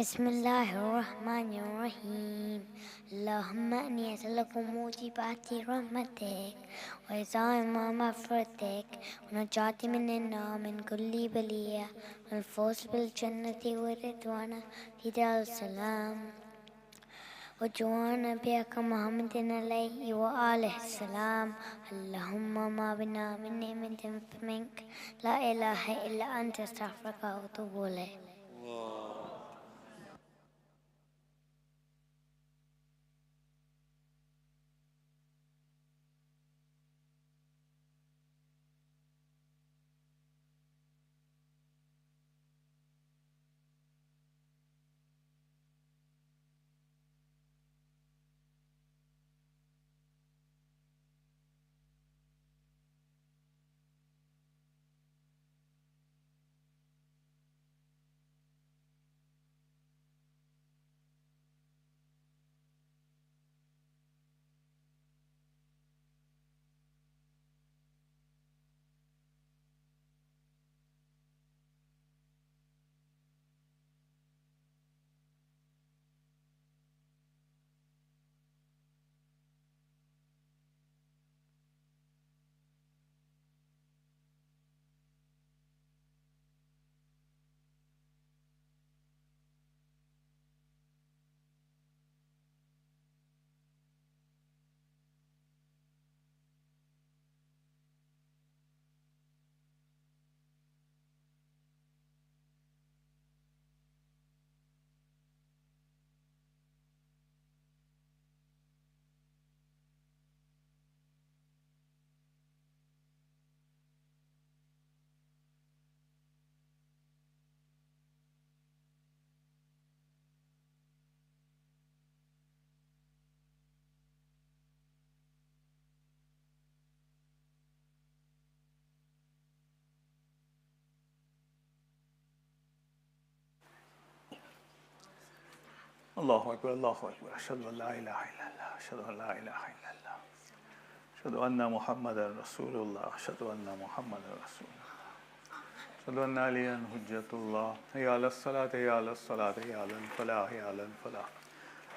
بسم الله الرحمن الرحيم اللهم إني أسألك موجبات رحمتك وعزائم مغفرتك ونجاة من النار من كل بلية والفوز بالجنة والرضوان في دار السلام وجوان نبيك محمد عليه وآله السلام اللهم ما بنا من نعمة منك لا إله إلا أنت استغفرك وأتوب إليك. Allahu Akbar, Allahu Akbar. Ashhadu an la ilaha illallah. Ashhadu an la ilaha illallah. Ashhadu anna Muhammadan Rasulullah. Ashhadu anna Muhammadan Rasulullah. Ashhadu anna aliyan hujjatullah. Hayya ala salat, hayya ala salat, hayya ala falah, hayya ala falah.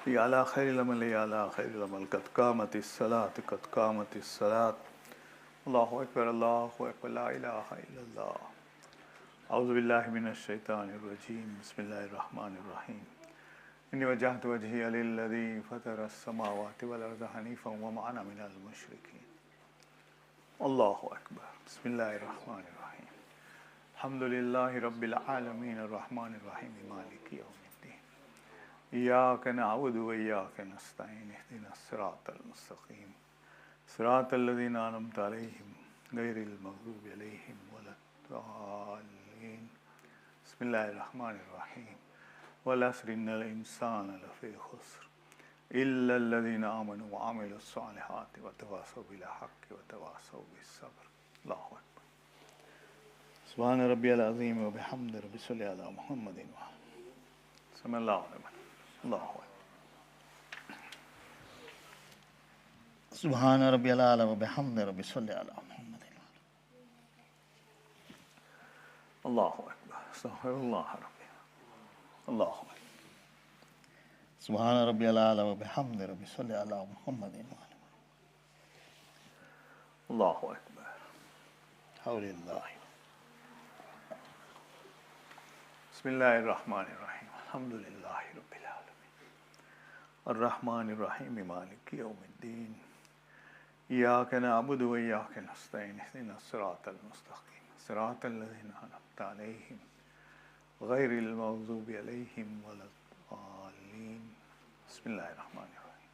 Hayya ala khairil amal, hayya ala khairil amal. Qad qamatis salat, qad qamatis salat. Allahu Akbar, Allahu Akbar. La ilaha illallah. A'udhu billahi minash shaitanir rajim. Bismillahir rahmanir rahim. إني وجهت وجهي للذي فطر السماوات والأرض حنيفا وما أنا من المشركين. الله أكبر. بسم الله الرحمن الرحيم. الحمد لله رب العالمين الرحمن الرحيم مالك يوم الدين. إياك نعبد وإياك نستعين اهدنا الصراط المستقيم صراط الذين أنعمت عليهم غير المغضوب عليهم ولا الضالين. بسم الله الرحمن الرحيم. والعصر إن الإنسان لفي خسر إلا الذين آمنوا وعملوا الصالحات وتواصوا بالحق وتواصوا بالصبر. الله أكبر. سبحان ربي العظيم وبحمد ربي صل على محمد وعلى سمع الله لمن. الله أكبر. سبحان ربي الأعلى وبحمد ربي صل على محمد. الله أكبر. استغفر الله ربي. الله أكبر. سبحان ربي الأعلى وبحمد ربي صل على محمد. الله أكبر. حول الله. بسم الله الرحمن الرحيم. الحمد لله رب العالمين الرحمن الرحيم مالك يوم الدين. إياك نعبد وإياك نستعين اهدنا الصراط المستقيم صراط الذين أنعمت عليهم غير المغضوب عليهم ولا الضالين. بسم الله الرحمن الرحيم.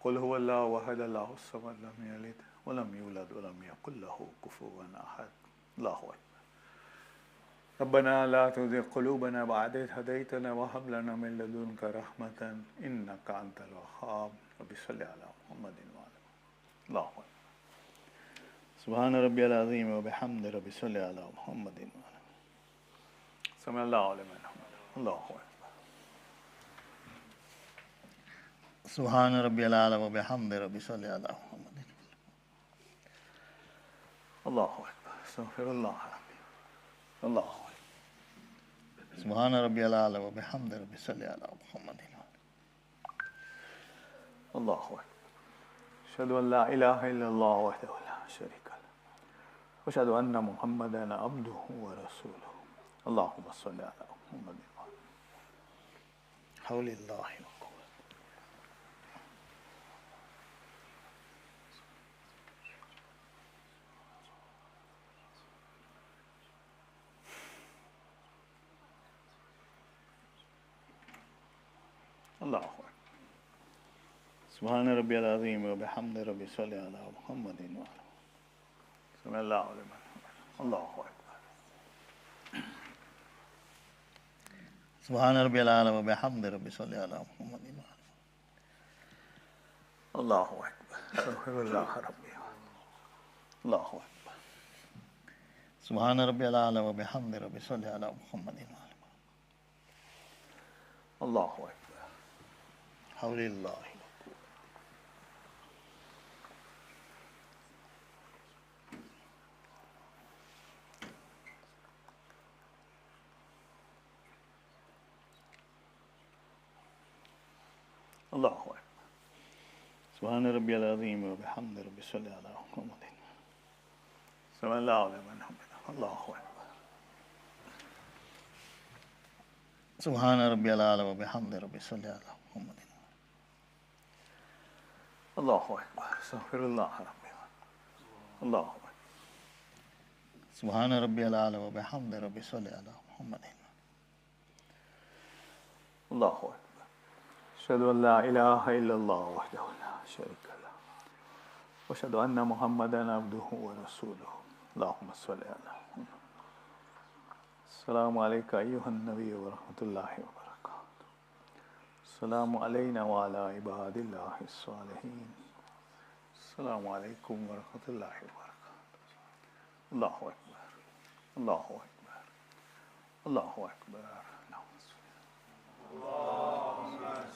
قل هو الله أحد الله الصمد لم يلد ولم يولد ولم يكن له كفوا أحد. الله أكبر. ربنا لا تزغ قلوبنا بعد إذ هديتنا وهب لنا من لدنك رحمة إنك أنت الوهاب. رب صل على محمد وعلى الله أكبر. سبحان ربي العظيم وبحمد ربي صل على محمد وعلى سمع الله لمن حمده. الله أكبر. سبحان ربي الأعلى وبحمد ربي صل على محمد. الله أكبر. استغفر الله ربي. الله أكبر. سبحان ربي الأعلى وبحمد ربي صل على محمد. الله أكبر. أشهد أن لا إله إلا الله وحده لا شريك له وأشهد أن محمدا عبده ورسوله. اللهم صل على محمد وعلى حول الله وقوة. الله أكبر. سبحان ربي العظيم وبحمد ربي صل على محمد وعلى سمع الله لمن حمده. الله أكبر. سبحان ربي الأعلى وبحمد ربي صل على محمد وعلى الله أكبر. استغفر الله ربي. الله أكبر. سبحان ربي الأعلى وبحمد ربي صل على محمد وعلى الله أكبر. حول الله. الله أكبر. سبحان ربي العظيم وبحمد ربي صل على محمد. سمع الله لمن حمده. الله أكبر. سبحان ربي الأعلى وبحمد ربي صل على محمد. الله أكبر. استغفر الله ربي. الله أكبر. سبحان ربي الأعلى وبحمد ربي صل على محمد. الله أكبر. أشهد أن لا إله إلا الله وحده لا شريك له وأشهد أن محمدا عبده ورسوله. اللهم صل على محمد. السلام عليك أيها النبي ورحمة الله وبركاته. السلام علينا وعلى عباد الله الصالحين. السلام عليكم ورحمة الله وبركاته. الله أكبر. الله أكبر. الله أكبر. اللهم صل.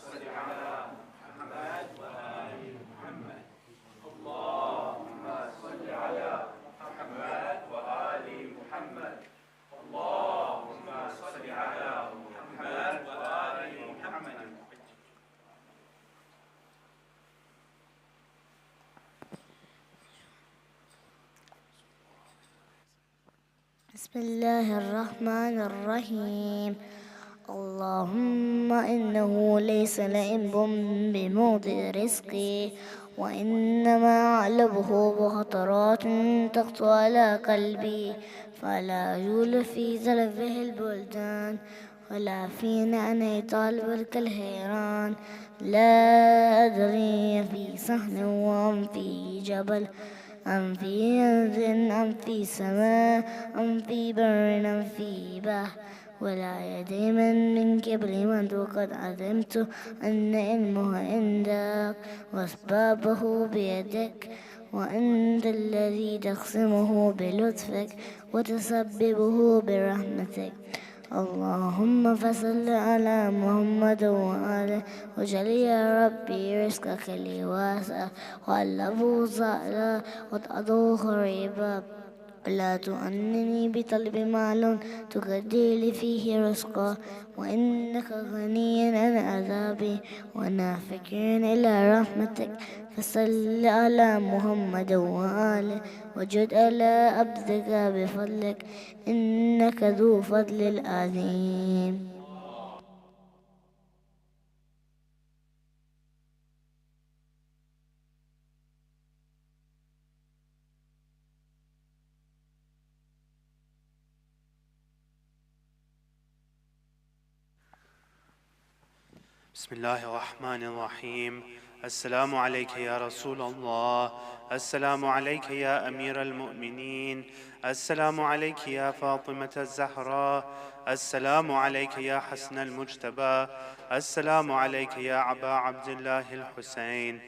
بسم الله الرحمن الرحيم. اللهم إنه ليس لئب بموضع رزقي، وإنما أعلبه بخطرات تخطو على قلبي، فلا يول في زلفه البلدان ولا في نعنع طالب كالهيران. لا أدري في صحن وأم في جبل، أم في أرض أم في سماء، أم في بر أم في بحر، ولا يدري من كبر من وقد علمت أن علمه عندك وأسبابه بيدك، وأنت الذي تقسمه بلطفك وتسببه برحمتك. اللهم فصل على محمد وآله، وجل يا ربي رزقك لي واسع، وألفه سهلا وتعطه خريبا، لا تؤنني بطلب مال تقدر لي فيه رزقا، وإنك غني عن عذابي وأنا فقير إلى رحمتك. فصل على محمد وآله، وجد على عبدك بفضلك، إنك ذو فضل عظيم. بسم الله الرحمن الرحيم. السلام عليك يا رسول الله، السلام عليك يا أمير المؤمنين، السلام عليك يا فاطمة الزهراء، السلام عليك يا حسن المجتبى، السلام عليك يا أبا عبد الله الحسين،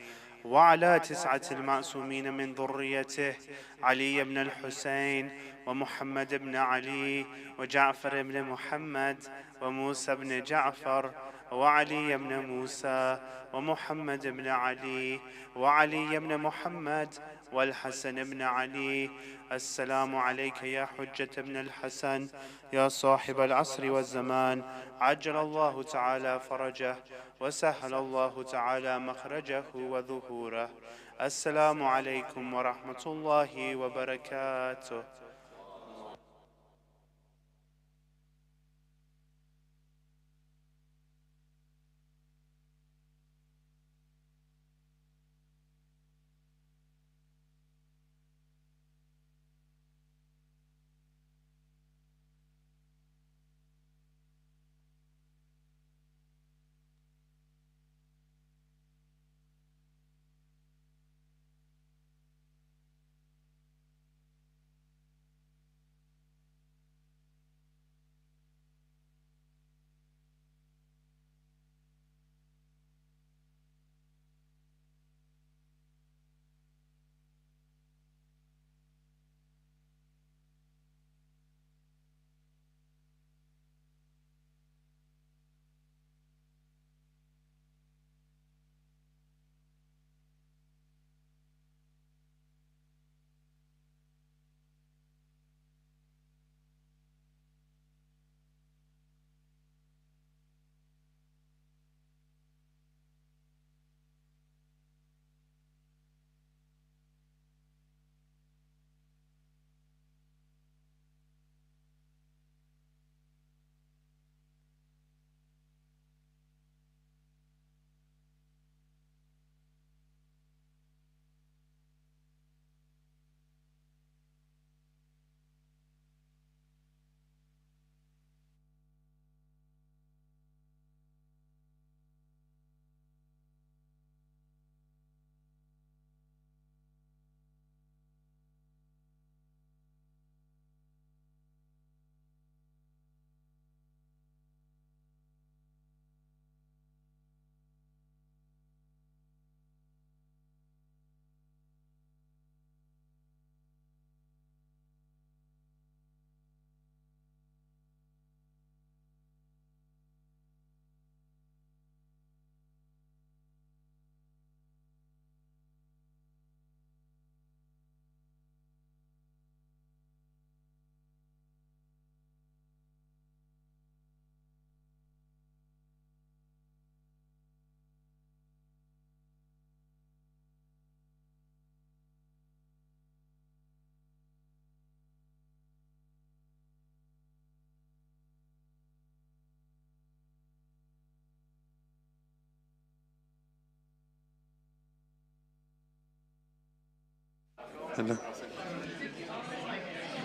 وعلى 9 المعصومين من ذريته، علي بن الحسين ومحمد بن علي وجعفر بن محمد وموسى بن جعفر وعلي بن موسى ومحمد بن علي وعلي بن محمد والحسن بن علي. السلام عليك يا حجة ابن الحسن، يا صاحب العصر والزمان، عجل الله تعالى فرجه وسهل الله تعالى مخرجه وظهوره. السلام عليكم ورحمة الله وبركاته.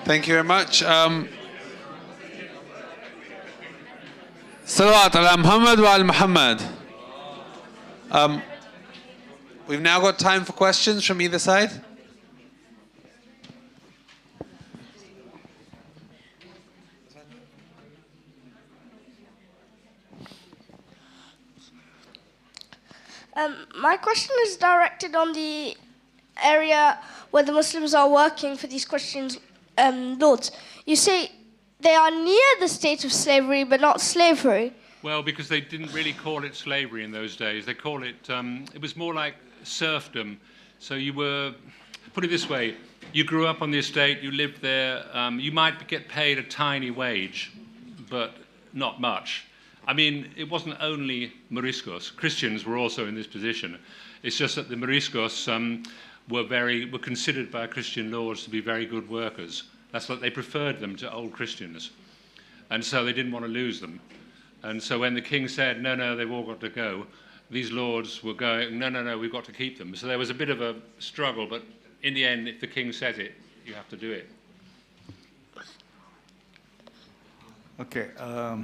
Thank you very much. Salawat ala Muhammad wa al Muhammad. We've now got time for questions from either side. My question is directed on the area where the Muslims are working for these Christian lords. You say they are near the state of slavery, but not slavery. Well, because they didn't really call it slavery in those days. They call it, it was more like serfdom. So you were, put it this way, you grew up on the estate, you lived there, you might get paid a tiny wage, but not much. I mean, it wasn't only Moriscos. Christians were also in this position. It's just that the Moriscos were considered by Christian lords to be very good workers. That's what they preferred them to old Christians. And so they didn't want to lose them. And so when the king said, no, they've all got to go, these lords were going, no, we've got to keep them. So there was a bit of a struggle, but in the end, if the king says it, you have to do it. Okay.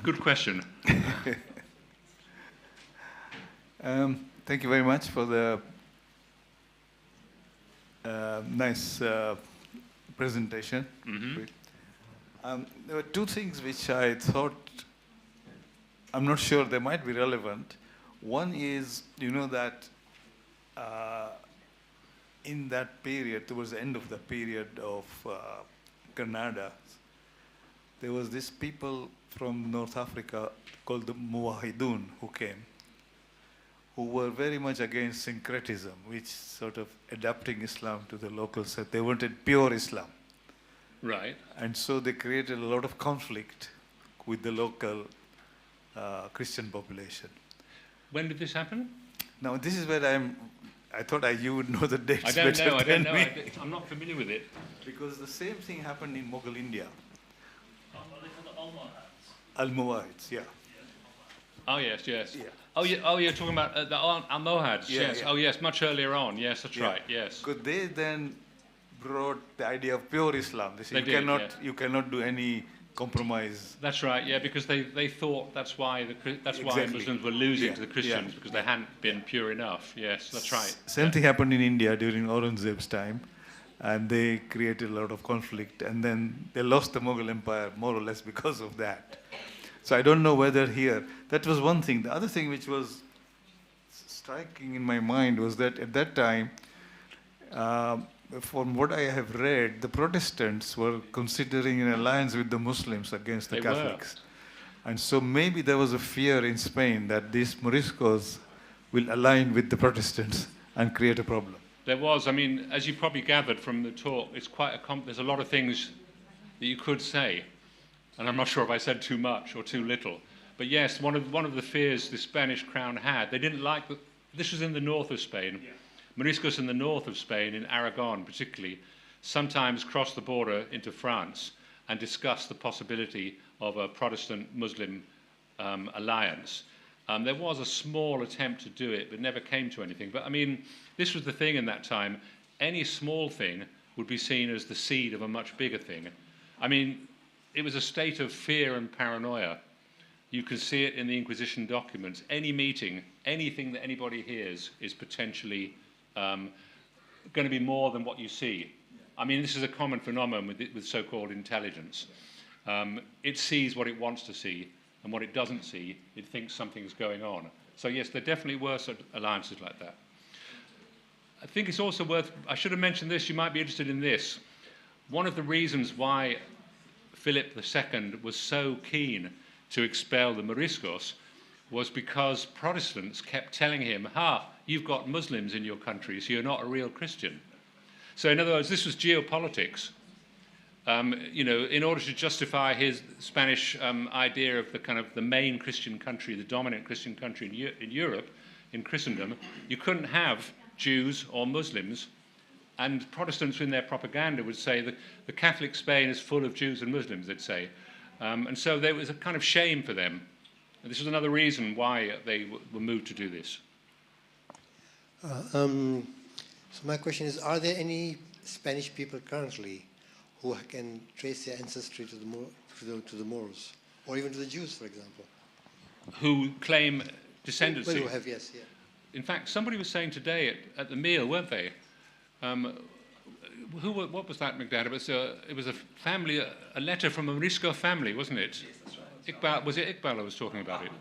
Good question. Thank you very much for the nice presentation. Mm-hmm. There were two things which I thought, I'm not sure they might be relevant. One is, you know, that in that period, towards the end of the period of Grenada, there was this people from North Africa called the Muwahidun who came, who were very much against syncretism, which sort of adapting Islam to the local set. They wanted pure Islam. Right. And so they created a lot of conflict with the local Christian population. When did this happen? Now, this is where I thought you would know the dates I don't better know. me. I'm not familiar with it. Because the same thing happened in Mughal India. Almohads, yeah. Oh, yes. Yeah. Oh, you're talking about the Almohads, Yeah, yes. yeah. Oh, yes, much earlier on. Yes, that's right, yes. Because they then brought the idea of pure Islam. They said you cannot do any compromise. That's right, yeah, because they thought that's why Muslims were losing to the Christians, because they hadn't been pure enough. Yes, that's right. Same thing happened in India during Aurangzeb's time, and they created a lot of conflict, and then they lost the Mughal Empire more or less because of that. So I don't know whether here, that was one thing. The other thing which was striking in my mind was that at that time, from what I have read, the Protestants were considering an alliance with the Muslims against the Catholics. And so maybe there was a fear in Spain that these Moriscos will align with the Protestants and create a problem. There was, I mean, as you probably gathered from the talk, it's quite there's a lot of things that you could say. And I'm not sure if I said too much or too little. But yes, one of the fears the Spanish crown had, they didn't like, this was in the north of Spain. Yeah. Moriscos in the north of Spain, in Aragon particularly, sometimes crossed the border into France and discussed the possibility of a Protestant-Muslim alliance. There was a small attempt to do it, but never came to anything. But I mean, this was the thing in that time. Any small thing would be seen as the seed of a much bigger thing. I mean, it was a state of fear and paranoia. You can see it in the Inquisition documents. Any meeting, anything that anybody hears is potentially going to be more than what you see. I mean, this is a common phenomenon with so-called intelligence. It sees what it wants to see, and what it doesn't see, it thinks something's going on. So yes, there definitely were such alliances like that. I think it's also I should have mentioned this, you might be interested in this. One of the reasons why Philip II was so keen to expel the Moriscos was because Protestants kept telling him, you've got Muslims in your country, so you're not a real Christian. So in other words, this was geopolitics. You know, in order to justify his Spanish idea of the main Christian country, the dominant Christian country in Europe, in Christendom, you couldn't have Jews or Muslims. And Protestants in their propaganda would say that the Catholic Spain is full of Jews and Muslims, they'd say. And so there was a kind of shame for them. And this is another reason why they were moved to do this. So my question is, are there any Spanish people currently who can trace their ancestry to the Moors, or even to the Jews, for example. Who claim descendancy. Well, who have, yes, yeah. In fact, somebody was saying today at the meal, weren't they? What was that, McDad? It was a family, a letter from a Morisco family, wasn't it? Yes, that's right. Iqbal, was it Iqbal who was talking about it?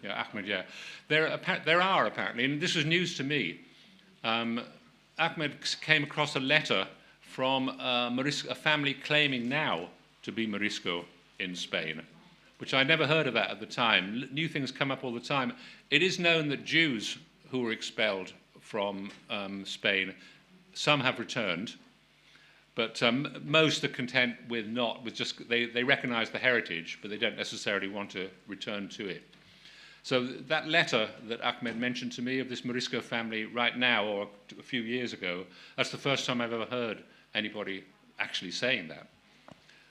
Yeah, Ahmed, yeah. There are apparently, and this was news to me, Ahmed came across a letter from a family claiming now to be Morisco in Spain, which I never heard of that at the time. New things come up all the time. It is known that Jews who were expelled from Spain, some have returned, but most are content with just they recognize the heritage, but they don't necessarily want to return to it. So that letter that Ahmed mentioned to me of this Morisco family right now, or a few years ago, that's the first time I've ever heard anybody actually saying that.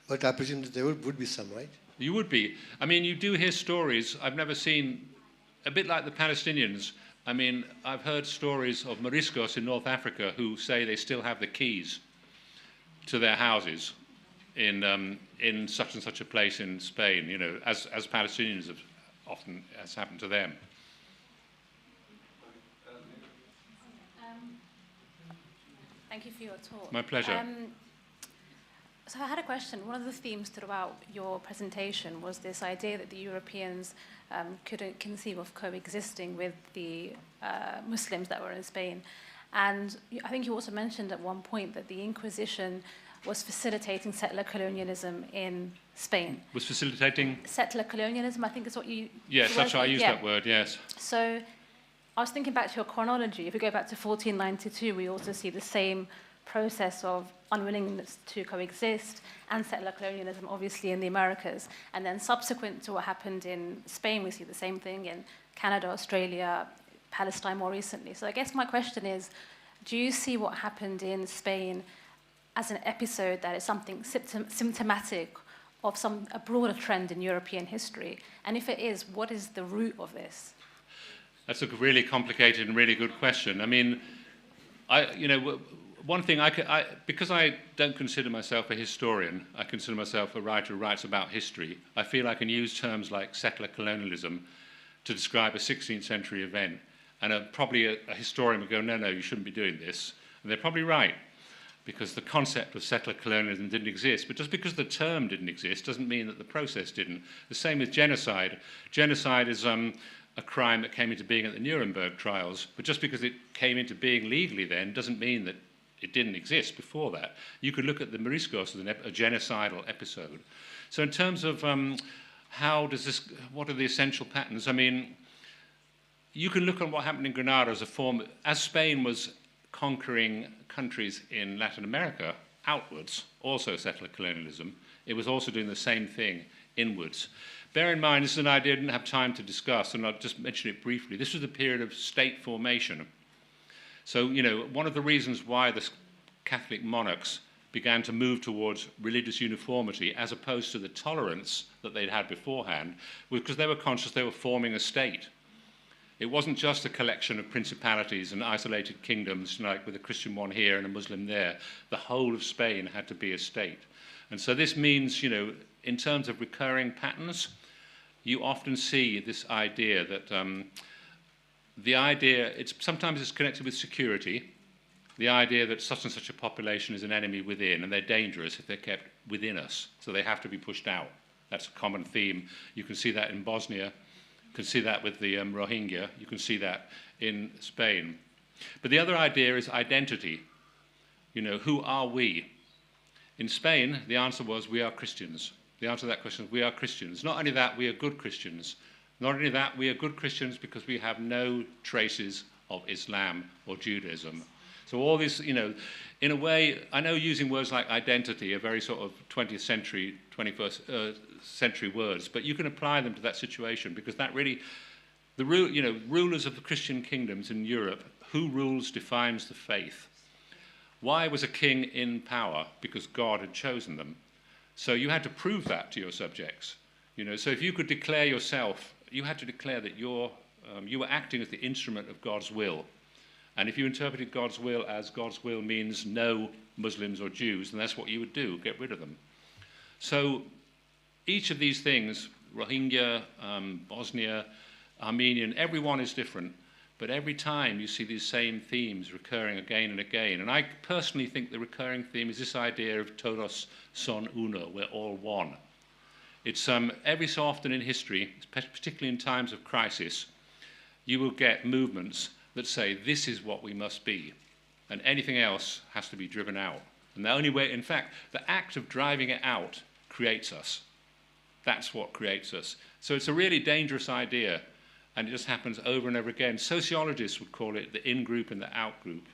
But I presume that there would be some, right? You would be. I mean, you do hear stories I've never seen, a bit like the Palestinians. I mean, I've heard stories of Moriscos in North Africa who say they still have the keys to their houses in such and such a place in Spain, you know, as Palestinians have often has happened to them. Thank you for your talk. My pleasure. So I had a question. One of the themes throughout your presentation was this idea that the Europeans couldn't conceive of coexisting with the Muslims that were in Spain. And I think you also mentioned at one point that the Inquisition was facilitating settler colonialism in Spain. Was facilitating? Settler colonialism, I think is what you... Yes, that's why I used that word, yes. So I was thinking back to your chronology. If we go back to 1492, we also see the same process of unwillingness to coexist and settler colonialism, obviously, in the Americas. And then subsequent to what happened in Spain, we see the same thing in Canada, Australia, Palestine more recently. So I guess my question is, do you see what happened in Spain as an episode that is something symptomatic of a broader trend in European history? And if it is, what is the root of this? That's a really complicated and really good question. I mean, one thing because I don't consider myself a historian, I consider myself a writer who writes about history. I feel I can use terms like settler colonialism to describe a 16th century event. And probably a historian would go, no, you shouldn't be doing this. And they're probably right, because the concept of settler colonialism didn't exist. But just because the term didn't exist doesn't mean that the process didn't. The same with genocide. Genocide is a crime that came into being at the Nuremberg trials, but just because it came into being legally then doesn't mean that it didn't exist before that. You could look at the Moriscos as a genocidal episode. So in terms of what are the essential patterns? I mean, you can look at what happened in Granada as Spain was conquering countries in Latin America outwards, also settler colonialism. It was also doing the same thing inwards. Bear in mind, this is an idea I didn't have time to discuss, and I'll just mention it briefly. This was a period of state formation. So, one of the reasons why the Catholic monarchs began to move towards religious uniformity as opposed to the tolerance that they'd had beforehand was because they were conscious they were forming a state. It wasn't just a collection of principalities and isolated kingdoms, like with a Christian one here and a Muslim there. The whole of Spain had to be a state. And so this means, in terms of recurring patterns, you often see this idea that sometimes it's connected with security, the idea that such and such a population is an enemy within, and they're dangerous if they're kept within us, so they have to be pushed out. That's a common theme. You can see that in Bosnia. You can see that with the Rohingya. You can see that in Spain. But the other idea is identity. Who are we? In Spain, the answer was, we are Christians. The answer to that question is, we are Christians. Not only that, we are good Christians. Not only that, we are good Christians because we have no traces of Islam or Judaism. So all this, in a way, I know using words like identity are very sort of 20th century, 21st century words, but you can apply them to that situation because that really, rulers of the Christian kingdoms in Europe, who rules defines the faith. Why was a king in power? Because God had chosen them. So you had to prove that to your subjects. So if you could declare yourself, you had to declare that you were acting as the instrument of God's will. And if you interpreted God's will as God's will means no Muslims or Jews, then that's what you would do, get rid of them. So each of these things, Rohingya, Bosnia, Armenian, everyone is different. But every time you see these same themes recurring again and again. And I personally think the recurring theme is this idea of todos son uno, we're all one. It's every so often in history, particularly in times of crisis, you will get movements that say this is what we must be, and anything else has to be driven out. And the only way, in fact, the act of driving it out creates us. That's what creates us. So it's a really dangerous idea, and it just happens over and over again. Sociologists would call it the in-group and the out-group.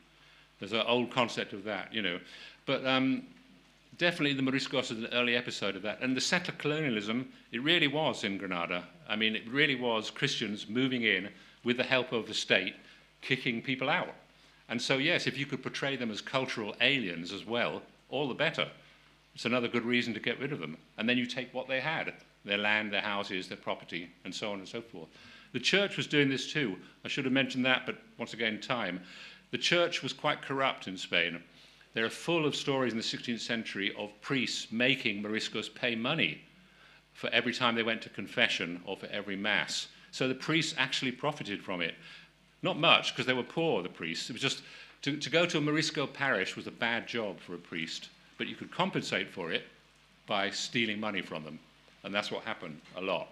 There's an old concept of that, you know. But definitely the Moriscos is an early episode of that. And the settler colonialism, it really was in Granada. I mean, it really was Christians moving in with the help of the state, kicking people out. And so, yes, if you could portray them as cultural aliens as well, all the better. It's another good reason to get rid of them. And then you take what they had, their land, their houses, their property, and so on and so forth. The church was doing this too. I should have mentioned that, but once again, time. The church was quite corrupt in Spain. There are full of stories in the 16th century of priests making Moriscos pay money for every time they went to confession or for every mass. So the priests actually profited from it. Not much, because they were poor, the priests. It was just, to go to a Morisco parish was a bad job for a priest, but you could compensate for it by stealing money from them. And that's what happened a lot.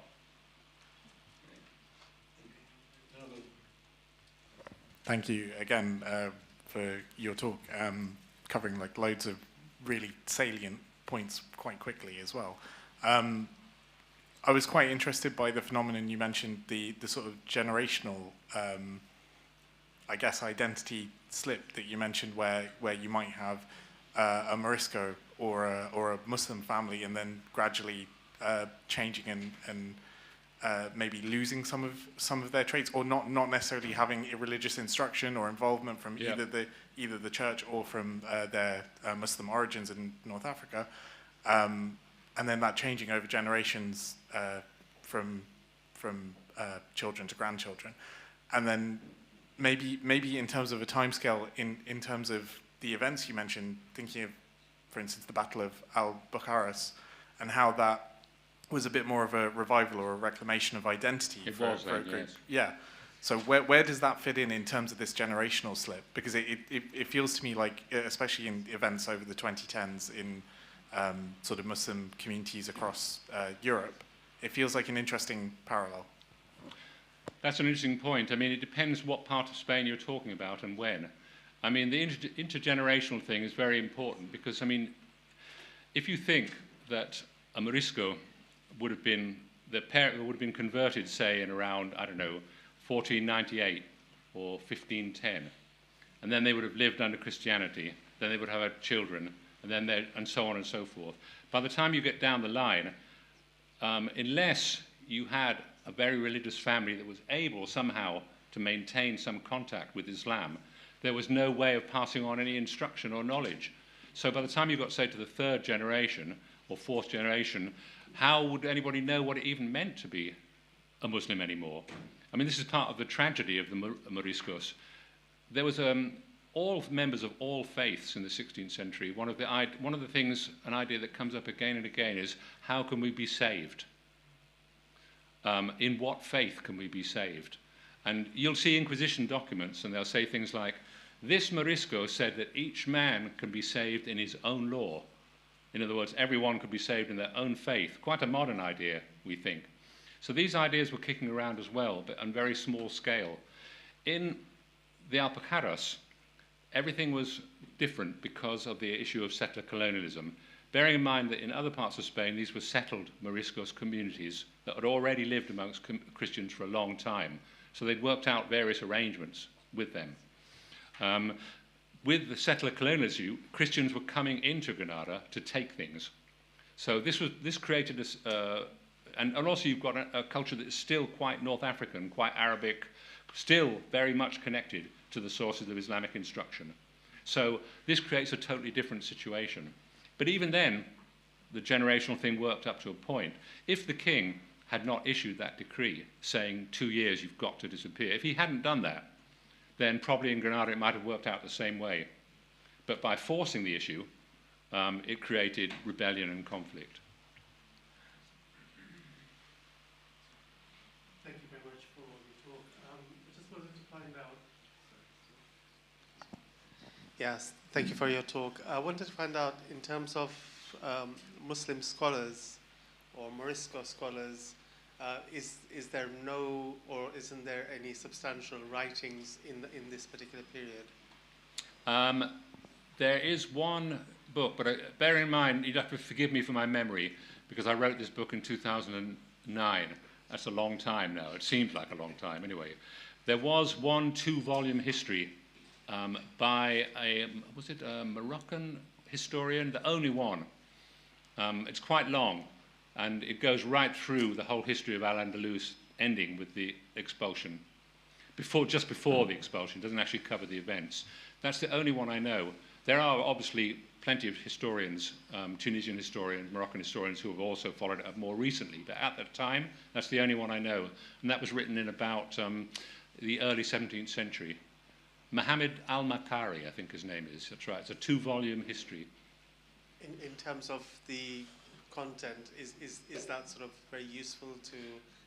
Thank you again for your talk, covering like loads of really salient points quite quickly as well. I was quite interested by the phenomenon you mentioned, the sort of generational, I guess, identity slip that you mentioned, where you might have a Morisco or a Muslim family, and then gradually changing and maybe losing some of their traits, or not necessarily having irreligious instruction or involvement from either the church or from their Muslim origins in North Africa, and then that changing over generations from children to grandchildren, and then maybe in terms of a timescale, in terms of the events you mentioned, thinking of, for instance, the Battle of Albucaras, and how that was a bit more of a revival or a reclamation of identity for a group. Yes. Yeah. So where does that fit in terms of this generational slip? Because it feels to me like, especially in events over the 2010s in sort of Muslim communities across Europe, it feels like an interesting parallel. That's an interesting point. I mean, it depends what part of Spain you're talking about and when. I mean, the intergenerational thing is very important because, I mean, if you think that a Morisco would have been, the parent would have been converted, say, in around, I don't know, 1498 or 1510, and then they would have lived under Christianity, then they would have had children, and so on and so forth. By the time you get down the line, unless you had a very religious family that was able somehow to maintain some contact with Islam, there was no way of passing on any instruction or knowledge. So by the time you got, say, to the third generation or fourth generation, how would anybody know what it even meant to be a Muslim anymore? I mean, this is part of the tragedy of the Moriscos. There was all members of all faiths in the 16th century. One of the things, an idea that comes up again and again is, how can we be saved? In what faith can we be saved? And you'll see Inquisition documents, and they'll say things like, this Morisco said that each man can be saved in his own law. In other words, everyone could be saved in their own faith. Quite a modern idea, we think. So these ideas were kicking around as well, but on very small scale. In the Alpujarras, everything was different because of the issue of settler colonialism. Bearing in mind that in other parts of Spain, these were settled Moriscos communities that had already lived amongst Christians for a long time. So they'd worked out various arrangements with them. With the settler colonialism, Christians were coming into Granada to take things. So this created this, and also you've got a culture that is still quite North African, quite Arabic, still very much connected to the sources of Islamic instruction. So this creates a totally different situation. But even then, the generational thing worked up to a point. If the king had not issued that decree saying 2 years you've got to disappear, if he hadn't done that, then probably in Granada it might have worked out the same way. But by forcing the issue, it created rebellion and conflict. Thank you very much for your talk. I just wanted to find out. Yes, thank you for your talk. I wanted to find out, in terms of Muslim scholars or Morisco scholars, is there no, or isn't there any substantial writings in this particular period? There is one book, but bear in mind, you'd have to forgive me for my memory, because I wrote this book in 2009. That's a long time now. It seems like a long time anyway. There was one 2-volume history by a Moroccan historian, the only one. It's quite long, and it goes right through the whole history of Al-Andalus, ending with the expulsion. Just before the expulsion, it doesn't actually cover the events. That's the only one I know. There are obviously plenty of historians, Tunisian historians, Moroccan historians, who have also followed it up more recently. But at that time, that's the only one I know. And that was written in about the early 17th century. Mohammed al-Makari, I think his name is. That's right. It's a 2-volume history. In terms of the content, is that sort of very useful to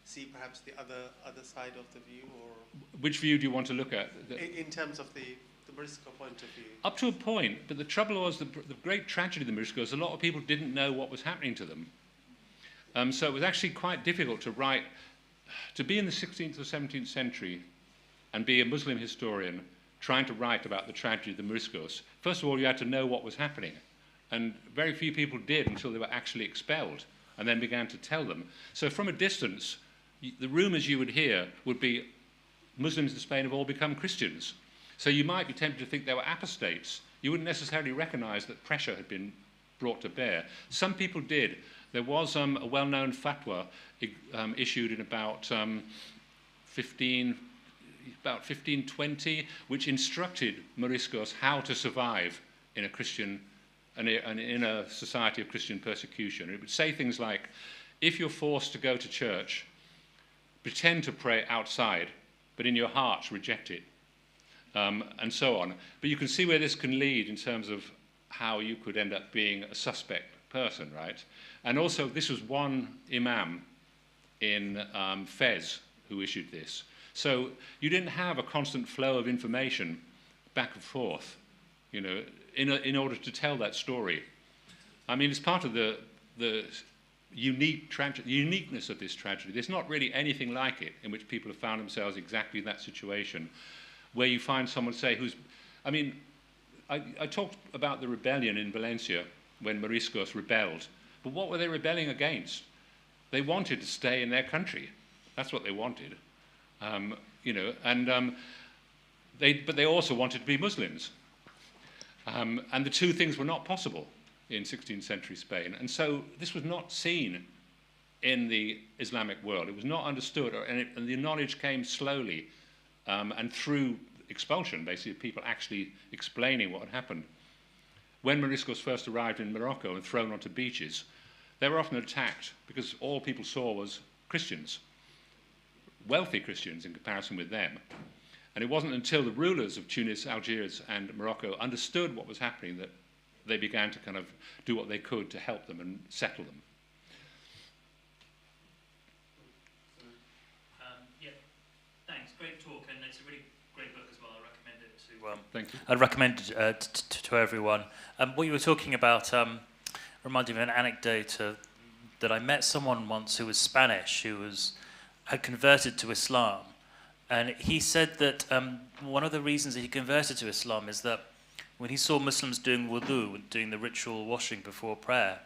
see perhaps the other side of the view? Or which view do you want to look at? In terms of the Morisco point of view. Up to a point, but the trouble was the great tragedy of the Moriscos, a lot of people didn't know what was happening to them. So it was actually quite difficult to write, to be in the 16th or 17th century and be a Muslim historian trying to write about the tragedy of the Moriscos. First of all, you had to know what was happening. And very few people did until they were actually expelled and then began to tell them. So from a distance, the rumors you would hear would be Muslims in Spain have all become Christians. So you might be tempted to think they were apostates. You wouldn't necessarily recognize that pressure had been brought to bear. Some people did. There was a well-known fatwa issued in about 1520, which instructed Moriscos how to survive in a Christian, in a society of Christian persecution. It would say things like, if you're forced to go to church, pretend to pray outside, but in your hearts reject it. And so on. But you can see where this can lead in terms of how you could end up being a suspect person, right? And also, this was one imam in Fez who issued this. So you didn't have a constant flow of information back and forth, you know, in order to tell that story. I mean, it's part of the uniqueness of this tragedy. There's not really anything like it in which people have found themselves exactly in that situation, where you find someone, say, who's... I mean, I talked about the rebellion in Valencia when Moriscos rebelled. But what were they rebelling against? They wanted to stay in their country. That's what they wanted. You know, and but they also wanted to be Muslims. And the two things were not possible in 16th century Spain. And so this was not seen in the Islamic world. It was not understood, and the knowledge came slowly. And through expulsion, basically, people actually explaining what had happened. When Moriscos first arrived in Morocco and thrown onto beaches, they were often attacked because all people saw was Christians, wealthy Christians in comparison with them. And it wasn't until the rulers of Tunis, Algiers, and Morocco understood what was happening that they began to kind of do what they could to help them and settle them. Great talk, and it's a really great book as well. I recommend it to. Thank you. I'd recommend it to everyone. What you were talking about reminded me of an anecdote that I met someone once who was Spanish, who had converted to Islam, and he said that one of the reasons that he converted to Islam is that when he saw Muslims doing wudu, doing the ritual washing before prayer,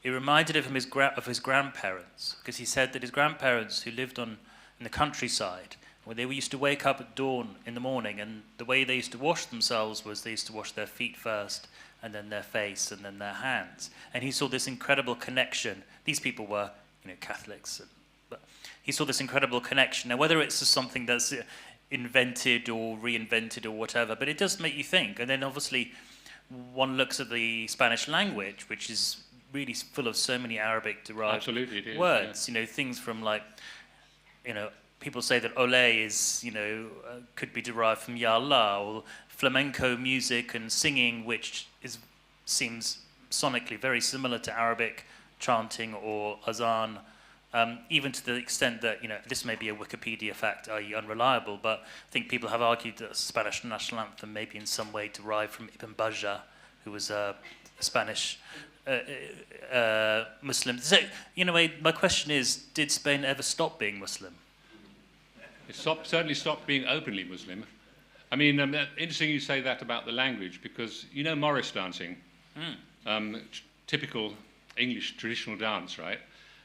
it reminded him of his grandparents, because he said that his grandparents, who lived in the countryside, where they used to wake up at dawn in the morning, and the way they used to wash themselves was they used to wash their feet first, and then their face, and then their hands. And he saw this incredible connection. These people were, you know, Catholics, but he saw this incredible connection. Now, whether it's something that's invented or reinvented or whatever, but it does make you think. And then obviously, one looks at the Spanish language, which is really full of so many Arabic-derived words. Yeah. You know, things from like, you know, people say that ole is, could be derived from ya Allah, or flamenco music and singing, which seems sonically very similar to Arabic chanting or azan, even to the extent that, this may be a Wikipedia fact, i.e. unreliable, but I think people have argued that the Spanish national anthem may be in some way derived from Ibn Bajjah, who was a Spanish Muslim. So, in a way, my question is, did Spain ever stop being Muslim? It certainly stopped being openly Muslim. I mean, interesting you say that about the language, because Morris dancing, typical English traditional dance, right?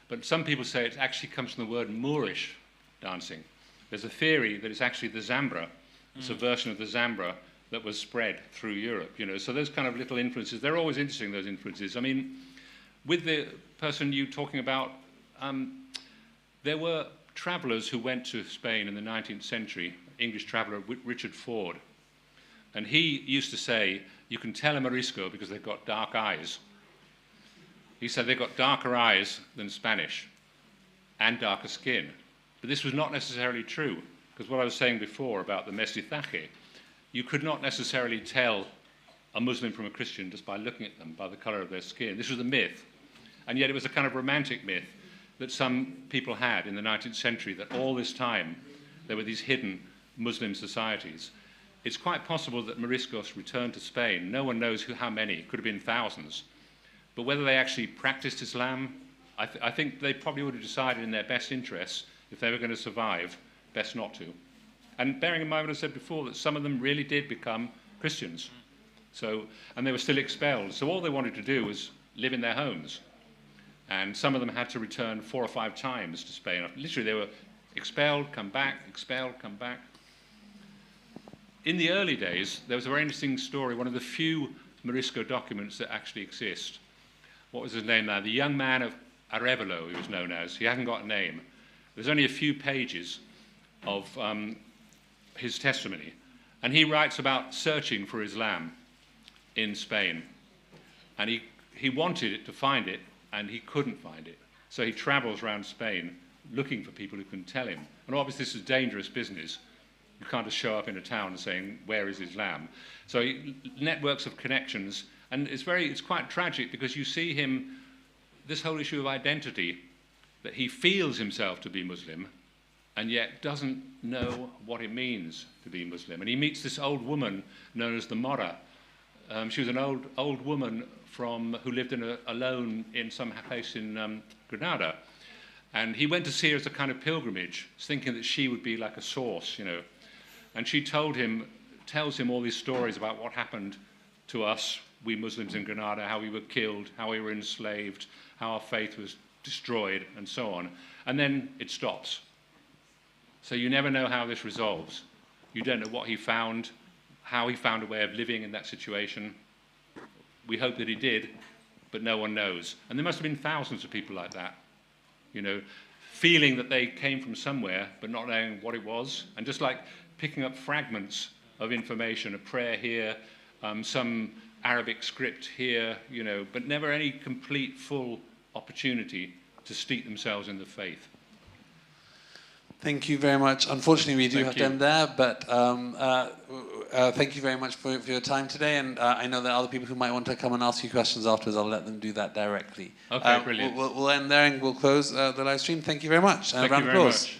But some people say it actually comes from the word Moorish dancing. There's a theory that it's actually the Zambra. It's a version of the Zambra that was spread through Europe, So those kind of little influences, they're always interesting, those influences. I mean, with the person you talking about, there were travellers who went to Spain in the 19th century, English traveller Richard Ford. And he used to say, you can tell a Morisco because they've got dark eyes. He said they've got darker eyes than Spanish and darker skin. But this was not necessarily true, because what I was saying before about the mestizaje, you could not necessarily tell a Muslim from a Christian just by looking at them, by the colour of their skin. This was a myth. And yet it was a kind of romantic myth that some people had in the 19th century, that all this time there were these hidden Muslim societies. It's quite possible that Moriscos returned to Spain. No one knows how many. It could have been thousands. But whether they actually practiced Islam, I think they probably would have decided in their best interests, if they were going to survive, best not to. And bearing in mind what I said before, that some of them really did become Christians. And they were still expelled. So all they wanted to do was live in their homes. And some of them had to return 4 or 5 times to Spain. Literally, they were expelled, come back, expelled, come back. In the early days, there was a very interesting story, one of the few Morisco documents that actually exist. What was his name now? The young man of Arevalo, he was known as. He hadn't got a name. There's only a few pages of his testimony. And he writes about searching for Islam in Spain. And he wanted to find it, and he couldn't find it. So he travels around Spain looking for people who can tell him. And obviously this is dangerous business. You can't just show up in a town saying, where is Islam? So networks of connections. And it's quite tragic, because you see him, this whole issue of identity, that he feels himself to be Muslim, and yet doesn't know what it means to be Muslim. And he meets this old woman known as the Mora. She was an old woman who lived alone in some place in Granada. And he went to see her as a kind of pilgrimage, thinking that she would be like a source, And she tells him all these stories about what happened to us, we Muslims in Granada, how we were killed, how we were enslaved, how our faith was destroyed, and so on. And then it stops. So you never know how this resolves. You don't know what he found, how he found a way of living in that situation. We hope that he did, but no one knows. And there must have been thousands of people like that, feeling that they came from somewhere, but not knowing what it was, and just like picking up fragments of information, a prayer here, some Arabic script here, but never any complete, full opportunity to steep themselves in the faith. Thank you very much. Unfortunately, we do have to end there, but thank you very much for your time today. And I know there are other people who might want to come and ask you questions afterwards. I'll let them do that directly. Okay, brilliant. We'll end there and we'll close the live stream. Thank you very much. Thank you very much.